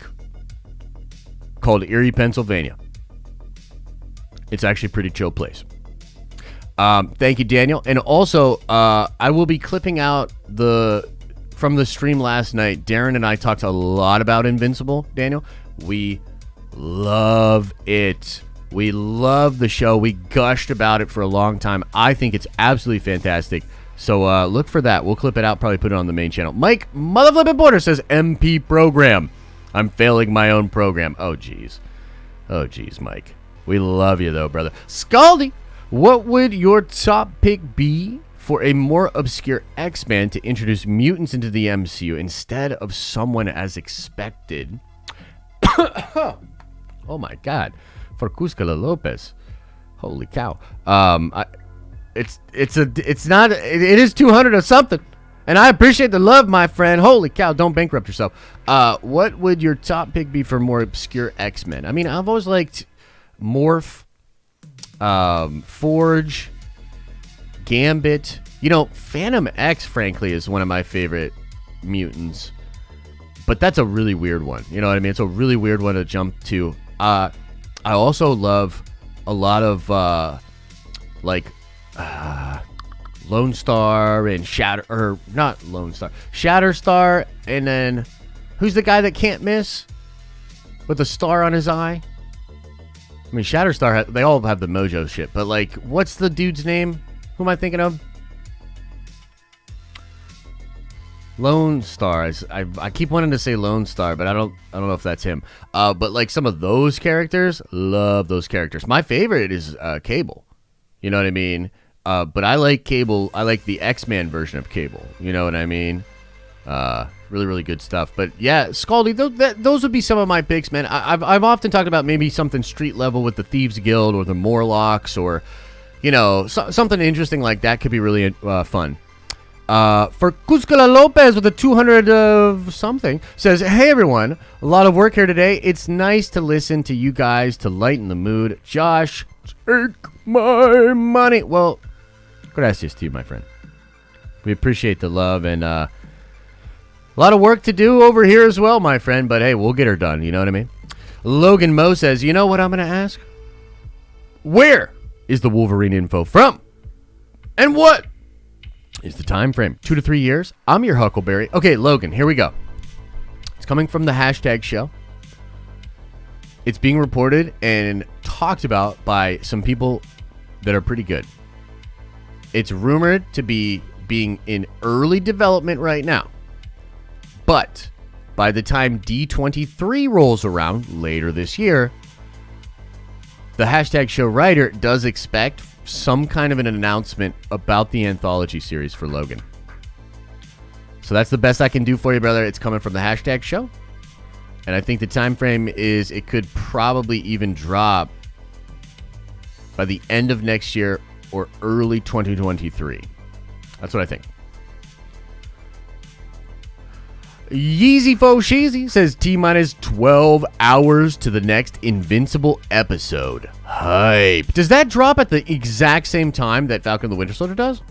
called Erie, Pennsylvania. It's actually a pretty chill place. Thank you, Daniel. And also, I will be clipping out from the stream last night. Darren and I talked a lot about Invincible, Daniel. We love it. We love the show. We gushed about it for a long time. I think it's absolutely fantastic. So look for that. We'll clip it out, probably put it on the main channel. Mike Motherflippin' Porter says, MP program. I'm failing my own program. Oh, jeez. Oh, jeez, Mike. We love you, though, brother. Scaldy, what would your top pick be for a more obscure X-Men to introduce mutants into the MCU instead of someone as expected? Oh, my God. For Cuscala Lopez. Holy cow. It is 200 or something. And I appreciate the love, my friend. Holy cow, don't bankrupt yourself. What would your top pick be for more obscure X-Men? I mean, I've always liked Morph, Forge, Gambit. Phantom X, frankly, is one of my favorite mutants. But that's a really weird one. You know what I mean? It's a really weird one to jump to. I also love a lot of, Lone Star and Shatterstar, and then who's the guy that can't miss with a star on his eye? I mean, Shatterstar, they all have the mojo shit, but like, what's the dude's name? Who am I thinking of? Lone Star. I keep wanting to say Lone Star, but I don't know if that's him. But like some of those characters, love those characters. My favorite is Cable. You know what I mean? But I like Cable. I like the X-Men version of Cable. You know what I mean? Really, really good stuff. But yeah, Scaldy, those would be some of my picks, man. I've often talked about maybe something street level with the Thieves Guild or the Morlocks, or something interesting like that could be really fun. For Cuscala Lopez with a 200 of something says, hey everyone, a lot of work here today. It's nice to listen to you guys to lighten the mood. Josh, take my money. Well, gracias to you, my friend. We appreciate the love, and a lot of work to do over here as well, my friend. But hey, we'll get her done. You know what I mean? Logan Moe says, you know what I'm going to ask? Where is the Wolverine info from? And what is the time frame? 2 to 3 years? I'm your Huckleberry. Okay, Logan, here we go. It's coming from the hashtag show. It's being reported and talked about by some people that are pretty good. It's rumored to be being in early development right now. But by the time D23 rolls around later this year, the hashtag show writer does expect some kind of an announcement about the anthology series for Logan. So that's the best I can do for you, brother. It's coming from the hashtag show. And I think the time frame is it could probably even drop by the end of next year or early 2023. That's what I think. Yeezy Fo Sheezy says T-minus 12 hours to the next Invincible episode. Hype. Does that drop at the exact same time that Falcon the Winter Soldier does?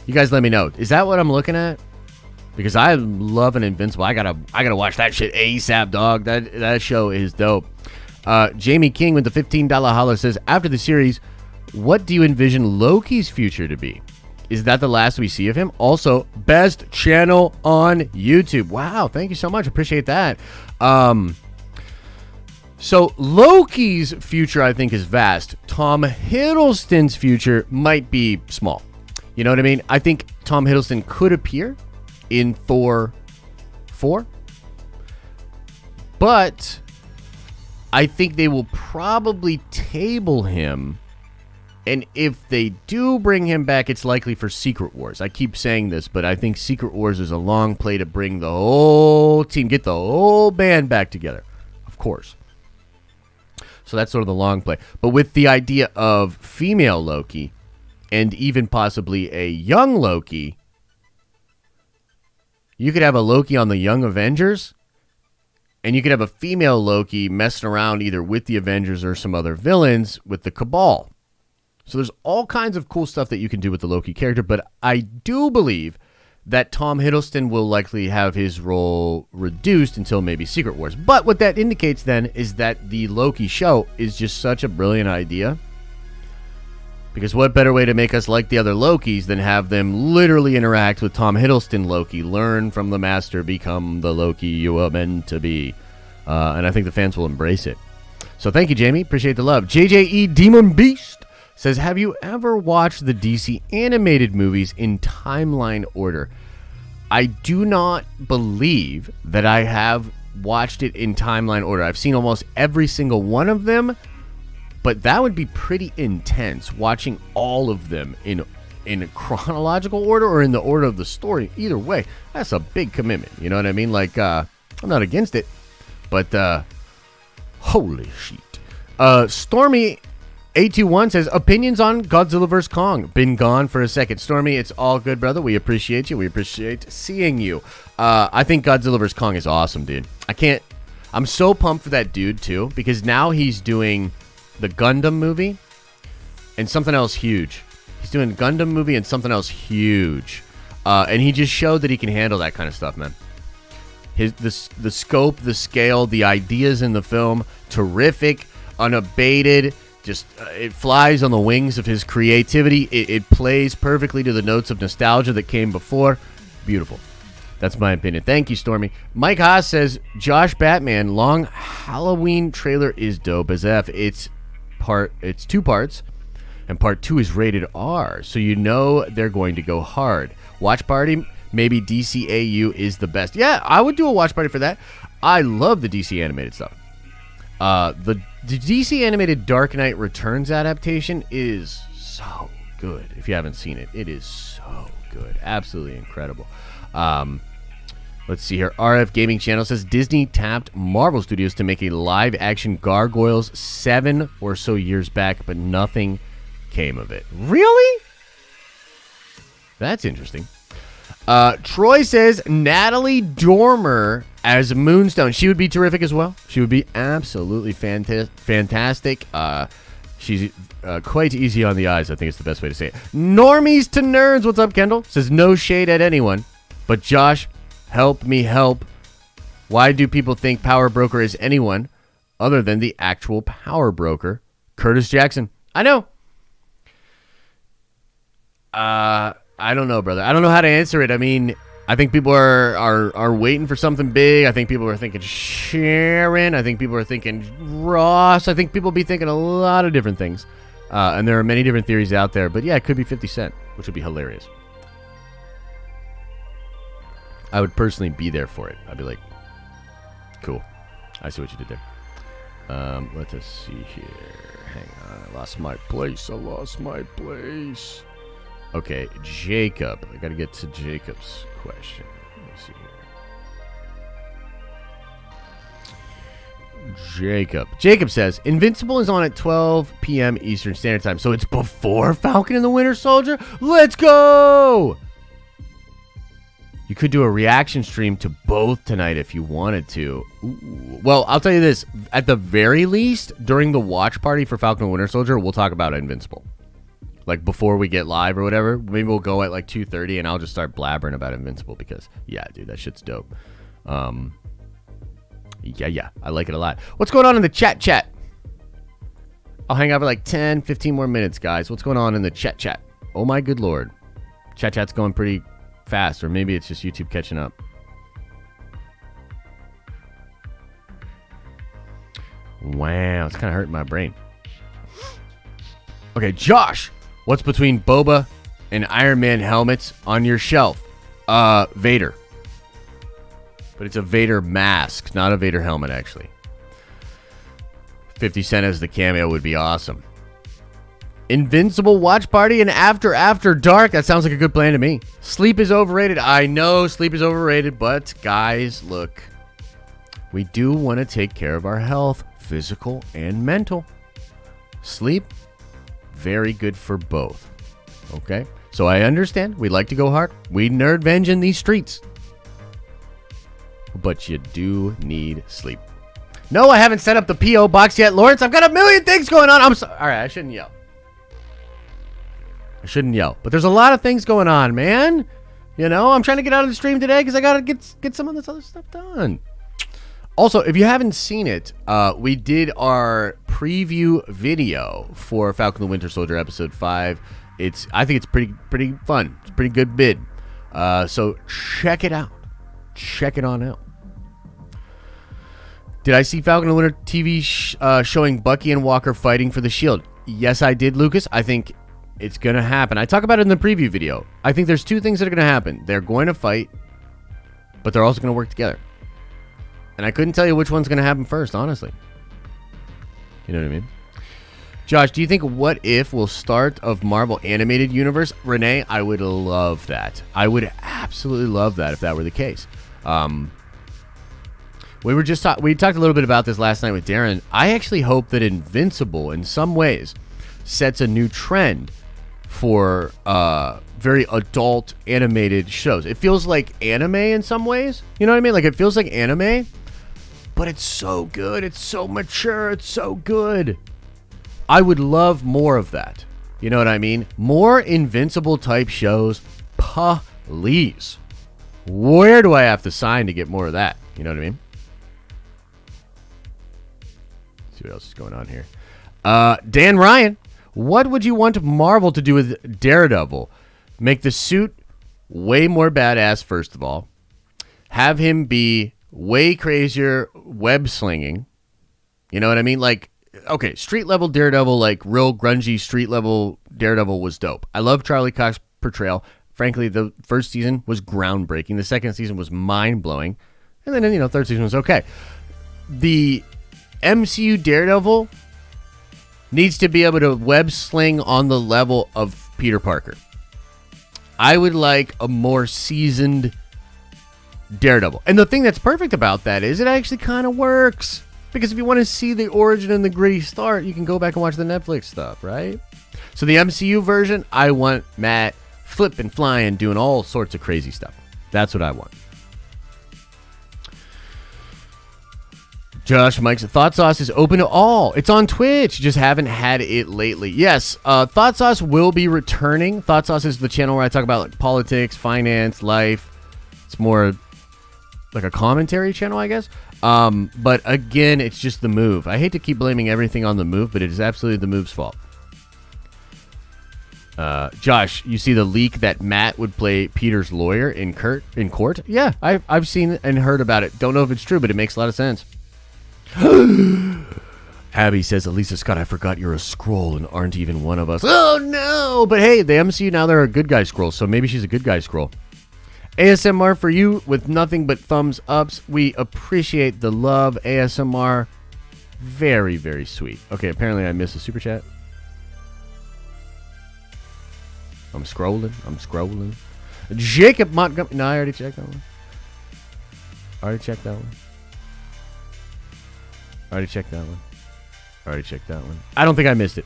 You guys let me know. Is that what I'm looking at? Because I love an Invincible. I gotta watch that shit ASAP, dog. That show is dope. Jamie King with the $15 holler says, after the series, what do you envision Loki's future to be? Is that the last we see of him? Also, best channel on YouTube. Wow, thank you so much. Appreciate that. So Loki's future, I think, is vast. Tom Hiddleston's future might be small. You know what I mean? I think Tom Hiddleston could appear in Thor 4. But I think they will probably table him. And if they do bring him back, it's likely for Secret Wars. I keep saying this, but I think Secret Wars is a long play to bring the whole team, get the whole band back together, of course. So that's sort of the long play. But with the idea of female Loki and even possibly a young Loki, you could have a Loki on the Young Avengers, and you could have a female Loki messing around either with the Avengers or some other villains with the Cabal. So there's all kinds of cool stuff that you can do with the Loki character, but I do believe that Tom Hiddleston will likely have his role reduced until maybe Secret Wars. But what that indicates then is that the Loki show is just such a brilliant idea. Because what better way to make us like the other Lokis than have them literally interact with Tom Hiddleston Loki, learn from the master, become the Loki you are meant to be. And I think the fans will embrace it. So thank you, Jamie. Appreciate the love. JJE Demon Beast says, have you ever watched the DC animated movies in timeline order? I do not believe that I have watched it in timeline order. I've seen almost every single one of them, but that would be pretty intense, watching all of them in chronological order or in the order of the story. Either way, that's a big commitment. You know what I mean? Like, I'm not against it, but holy shit. Stormy 821 says, opinions on Godzilla vs. Kong. Been gone for a second. Stormy, it's all good, brother. We appreciate you. We appreciate seeing you. I think Godzilla vs. Kong is awesome, dude. I'm so pumped for that dude, too, because now he's doing the Gundam movie and something else huge. He's doing a Gundam movie and something else huge. And he just showed that he can handle that kind of stuff, man. The scope, the scale, the ideas in the film, terrific, unabated. just it flies on the wings of his creativity. It plays perfectly to the notes of nostalgia that came before. Beautiful. That's my opinion. Thank you, Stormy. Mike Haas says, Josh Batman long Halloween trailer is dope as F. It's 2 parts, and part 2 is rated R, so you know they're going to go hard. Watch party, maybe DCAU is the best. Yeah, I would do a watch party for that. I love the DC animated stuff. The DC animated Dark Knight Returns adaptation is so good. If you haven't seen it, it is so good. Absolutely incredible. Let's see here. RF Gaming Channel says Disney tapped Marvel Studios to make a live-action Gargoyles 7 or so years back, but nothing came of it. Really? That's interesting. Troy says Natalie Dormer as Moonstone. She would be terrific as well. She would be absolutely fantastic. She's quite easy on the eyes, I think it's the best way to say it. Normies to nerds. What's up, Kendall? Says no shade at anyone. But Josh, help me help. Why do people think Power Broker is anyone other than the actual Power Broker, Curtis Jackson? I know. I don't know, brother. I don't know how to answer it. I mean, I think people are waiting for something big. I think people are thinking Sharon. I think people are thinking Ross. I think people be thinking a lot of different things. And there are many different theories out there. But yeah, it could be 50 Cent, which would be hilarious. I would personally be there for it. I'd be like, cool. I see what you did there. Let us see here. Hang on. I lost my place. Okay, Jacob. I got to get to Jacob's question. Let me see here. Jacob says, Invincible is on at 12 p.m. Eastern Standard Time, so it's before Falcon and the Winter Soldier? Let's go! You could do a reaction stream to both tonight if you wanted to. Ooh. Well, I'll tell you this. At the very least, during the watch party for Falcon and Winter Soldier, we'll talk about Invincible. Like, before we get live or whatever. Maybe we'll go at, like, 2:30, and I'll just start blabbering about Invincible because, yeah, dude, that shit's dope. Yeah, I like it a lot. What's going on in the chat? I'll hang out for, like, 10, 15 more minutes, guys. What's going on in the chat? Oh, my good lord. Chat's going pretty fast, or maybe it's just YouTube catching up. Wow, it's kind of hurting my brain. Okay, Josh, what's between Boba and Iron Man helmets on your shelf? Vader. But it's a Vader mask, not a Vader helmet, actually. 50 Cent as the cameo would be awesome. Invincible watch party and after dark. That sounds like a good plan to me. Sleep is overrated. I know sleep is overrated, but guys, look. We do want to take care of our health, physical and mental. Sleep, very good for both. Okay? So I understand. We like to go hard. We nerdvenge in these streets. But you do need sleep. No, I haven't set up the P.O. box yet, Lawrence. I've got a million things going on. I'm sorry. All right, I shouldn't yell. But there's a lot of things going on, man. You know, I'm trying to get out of the stream today because I got to get some of this other stuff done. Also, if you haven't seen it, we did our preview video for Falcon the Winter Soldier episode 5. I think it's pretty fun. It's a pretty good bid. So check it out. Check it on out. Did I see Falcon and Winter TV showing Bucky and Walker fighting for the shield? Yes, I did, Lucas. I think it's going to happen. I talk about it in the preview video. I think there's two things that are going to happen. They're going to fight, but they're also going to work together. And I couldn't tell you which one's going to happen first, honestly. You know what I mean? Josh, do you think What If will start of Marvel Animated Universe? Renee, I would love that. I would absolutely love that if that were the case. We talked a little bit about this last night with Darren. I actually hope that Invincible, in some ways, sets a new trend for very adult animated shows. It feels like anime in some ways. You know what I mean? Like, it feels like anime, but it's so good. It's so mature. It's so good. I would love more of that. You know what I mean? More Invincible type shows. Please. Where do I have to sign to get more of that? You know what I mean? Let's see what else is going on here. Dan Ryan, what would you want Marvel to do with Daredevil? Make the suit way more badass, first of all. Have him be way crazier web slinging. You know what I mean? Like, okay, street level Daredevil, like real grungy street level Daredevil was dope. I love Charlie Cox's portrayal. Frankly, the first season was groundbreaking. The second season was mind-blowing. And then, you know, third season was okay. The MCU Daredevil needs to be able to web sling on the level of Peter Parker. I would like a more seasoned Daredevil. And the thing that's perfect about that is it actually kind of works. Because if you want to see the origin and the gritty start, you can go back and watch the Netflix stuff, right? So the MCU version, I want Matt flipping, flying, doing all sorts of crazy stuff. That's what I want. Josh Mike's Thought Sauce is open to all. It's on Twitch. You just haven't had it lately. Yes, Thought Sauce will be returning. Thought Sauce is the channel where I talk about like politics, finance, life. It's more like a commentary channel, I guess. But again, it's just the move. I hate to keep blaming everything on the move, but it is absolutely the move's fault. Josh, you see the leak that Matt would play Peter's lawyer in court? Yeah, I've seen and heard about it. Don't know if it's true, but it makes a lot of sense. Abby says, Elisa Scott, I forgot you're a Skrull and aren't even one of us. Oh, no! But hey, the MCU now, they're a good guy Skrull, so maybe she's a good guy Skrull. ASMR for you with nothing but thumbs ups. We appreciate the love, ASMR. Very, very sweet. Okay, apparently I missed a super chat. I'm scrolling. Jacob Montgomery. No, I already checked that one. Already checked that one. I don't think I missed it.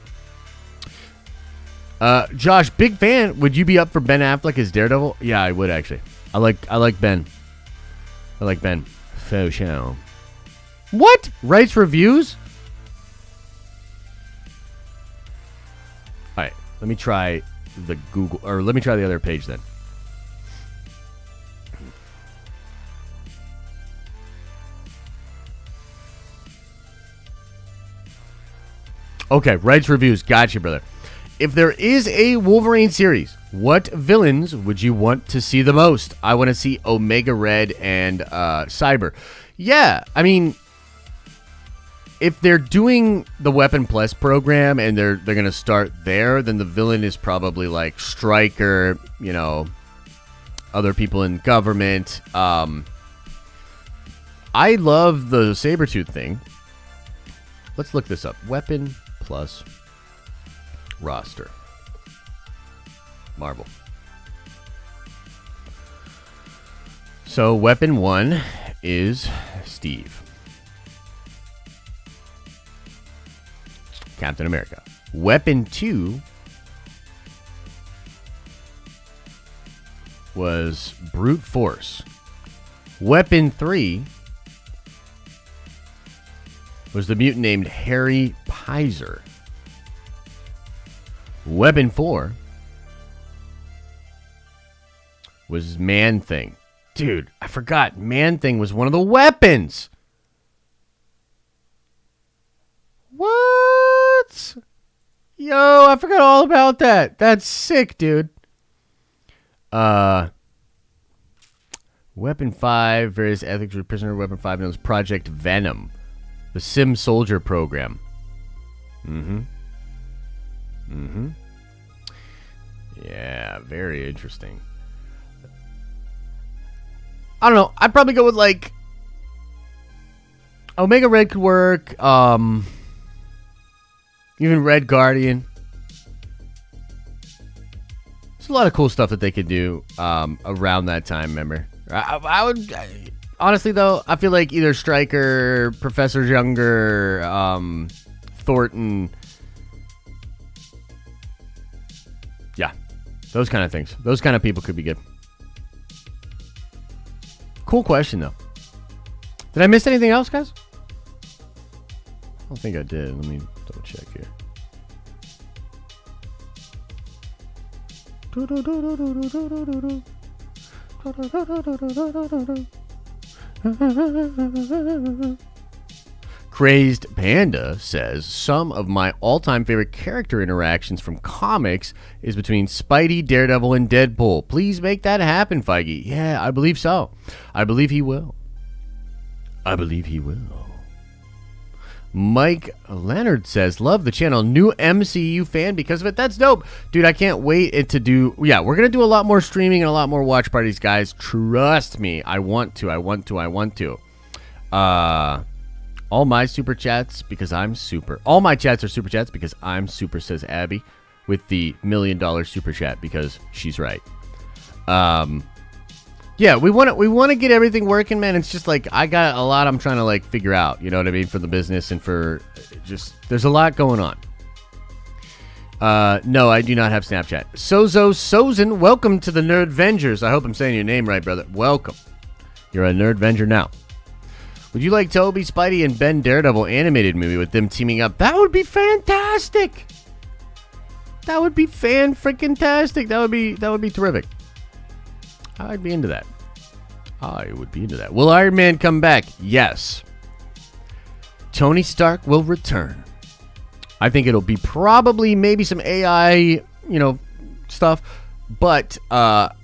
Josh, big fan. Would you be up for Ben Affleck as Daredevil? Yeah, I would actually. I like Ben. Faux show. What? Writes reviews? All right, let me try the Google, or let me try the other page then. Okay, writes reviews. Gotcha, brother. If there is a Wolverine series, what villains would you want to see the most? I want to see Omega Red and Cyber. Yeah, I mean, if they're doing the Weapon Plus program and they're going to start there, then the villain is probably like Stryker, you know, other people in government. I love the Sabretooth thing. Let's look this up. Weapon Plus roster. Marvel. So Weapon 1 is Steve. Captain America. Weapon 2 was Brute Force. Weapon 3 was the mutant named Harry Pizer. Weapon 4 was Man-Thing. Dude, I forgot. Man-Thing was one of the weapons. What? Yo, I forgot all about that. That's sick, dude. Weapon 5, various ethics for prisoner. Weapon 5 known as Project Venom. The Sim Soldier program. Yeah, very interesting. I don't know. I'd probably go with like Omega Red could work. Even Red Guardian. There's a lot of cool stuff that they could do around that time. Remember, I would honestly though. I feel like either Stryker, Professor Younger, Thornton. Yeah, those kind of things. Those kind of people could be good. Cool question, though. Did I miss anything else, guys? I don't think I did. Let me double check here. Crazed Panda says, some of my all-time favorite character interactions from comics is between Spidey, Daredevil, and Deadpool. Please make that happen, Feige. Yeah, I believe so. I believe he will. I believe he will. Mike Leonard says, love the channel. New MCU fan because of it. That's dope. Dude, I can't wait to do... Yeah, we're going to do a lot more streaming and a lot more watch parties, guys. Trust me. I want to. All my super chats because I'm super. All my chats are super chats because I'm super, says Abby, with the $1 million super chat because she's right. Yeah, we want to get everything working, man. It's just like I got a lot I'm trying to like figure out, you know what I mean, for the business and for just there's a lot going on. No, I do not have Snapchat. Sozin, welcome to the NERDVENGERS. I hope I'm saying your name right, brother. Welcome. You're a NERDVENGER now. Would you like Toby, Spidey, and Ben Daredevil animated movie with them teaming up? That would be fantastic. That would be fan-freaking-tastic. That would be terrific. I'd be into that. I would be into that. Will Iron Man come back? Yes. Tony Stark will return. I think it'll be probably maybe some AI, stuff, but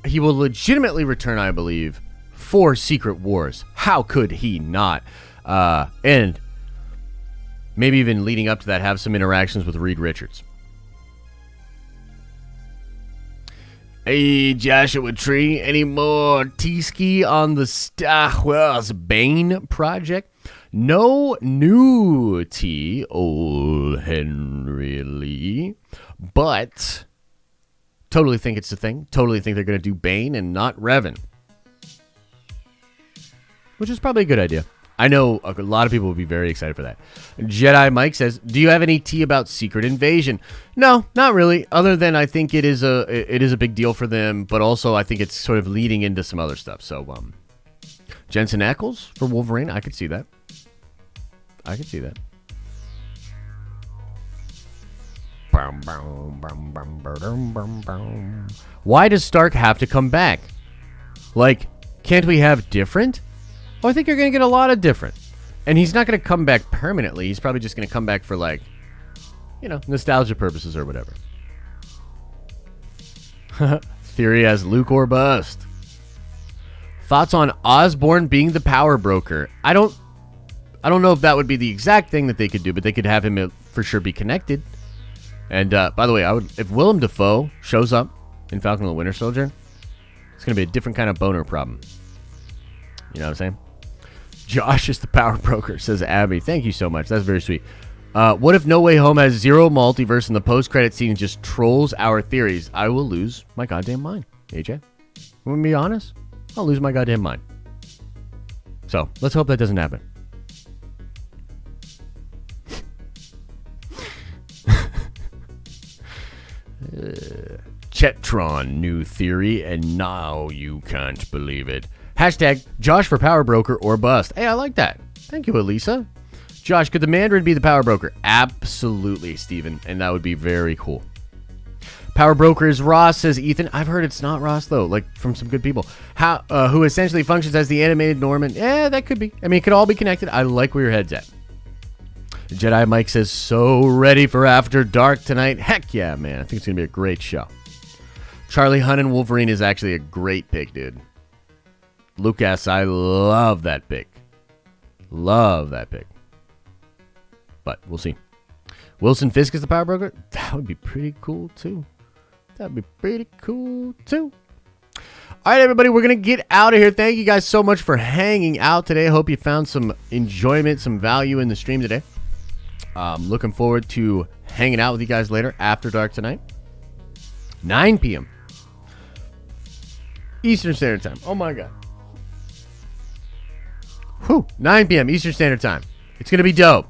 he will legitimately return, I believe, for Secret Wars. How could he not? And maybe even leading up to that, have some interactions with Reed Richards. Hey, Joshua Tree, any more T-ski on the Star Wars Bane project? No new T, old Henry Lee, but totally think it's a thing. Totally think they're going to do Bane and not Revan, which is probably a good idea. I know a lot of people would be very excited for that. Jedi Mike says, do you have any tea about Secret Invasion? No, not really, other than I think it is a big deal for them, but also I think it's sort of leading into some other stuff. So, Jensen Ackles for Wolverine, I could see that. Why does Stark have to come back? Like, can't we have different? Oh, I think you're going to get a lot of different. And he's not going to come back permanently. He's probably just going to come back for, like, nostalgia purposes or whatever. Theory as Luke or bust. Thoughts on Osborn being the power broker? I don't know if that would be the exact thing that they could do, but they could have him for sure be connected. And, by the way, if Willem Dafoe shows up in Falcon and the Winter Soldier, it's going to be a different kind of boner problem. You know what I'm saying? Josh is the power broker, says Abby. Thank you so much. That's very sweet. What if No Way Home has zero multiverse and the post-credit scene just trolls our theories? I will lose my goddamn mind, AJ. I'm going to be honest. I'll lose my goddamn mind. So, let's hope that doesn't happen. Chetron, new theory, and now you can't believe it. Hashtag Josh for power broker or bust. Hey, I like that. Thank you, Elisa. Josh, could the Mandarin be the power broker? Absolutely, Steven. And that would be very cool. Power broker is Ross, says Ethan. I've heard it's not Ross, though, like from some good people. Who essentially functions as the animated Norman. Yeah, that could be. I mean, it could all be connected. I like where your head's at. Jedi Mike says, so ready for After Dark tonight. Heck yeah, man. I think it's going to be a great show. Charlie Hunt and Wolverine is actually a great pick, dude. Lucas, I love that pick. Love that pick. But we'll see. Wilson Fisk is the power broker? That would be pretty cool, too. All right, everybody, we're going to get out of here. Thank you guys so much for hanging out today. I hope you found some enjoyment, some value in the stream today. Looking forward to hanging out with you guys later after dark tonight. 9 p.m. Eastern Standard Time. Oh, my God. 9 p.m. Eastern Standard Time. It's going to be dope.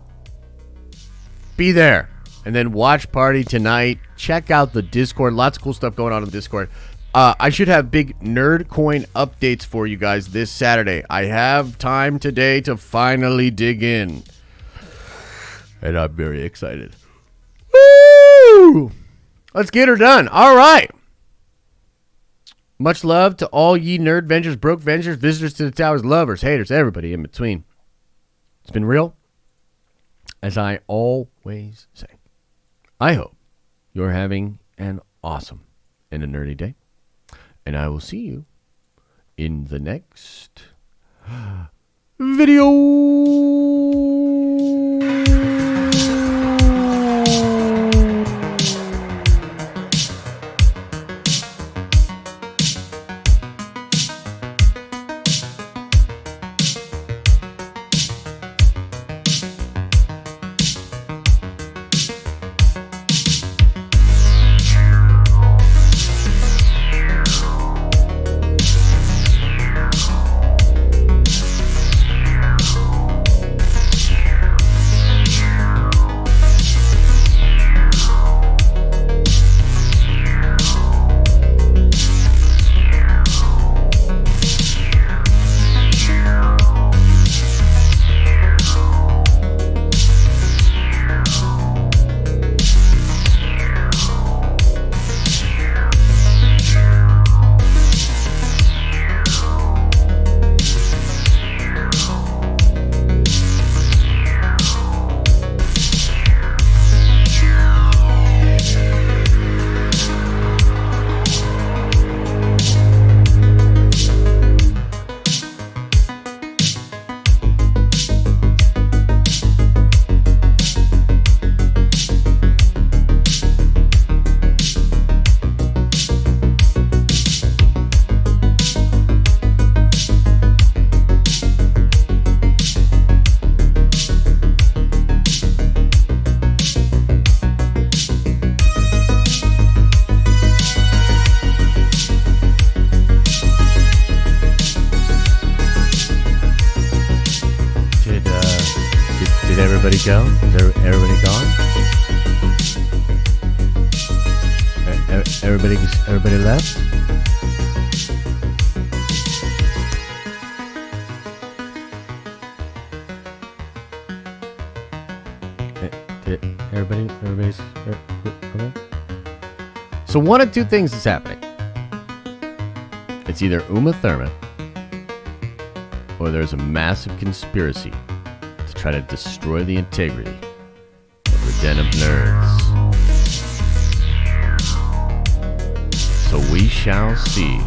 Be there. And then watch party tonight. Check out the Discord. Lots of cool stuff going on in the Discord. I should have big Nerd Coin updates for you guys this Saturday. I have time today to finally dig in. And I'm very excited. Woo! Let's get her done. All right. Much love to all ye NERDVENGERS, Broke Vengers, visitors to the towers, lovers, haters, everybody in between. It's been real. as I always say, I hope you're having an awesome and a nerdy day. And I will see you in the next video. Did everybody go? Is everybody gone? Everybody left? Everybody's okay. So one of two things is happening. It's either Uma Thurman or there's a massive conspiracy to try to destroy the integrity of the Den of Nerds. So we shall see.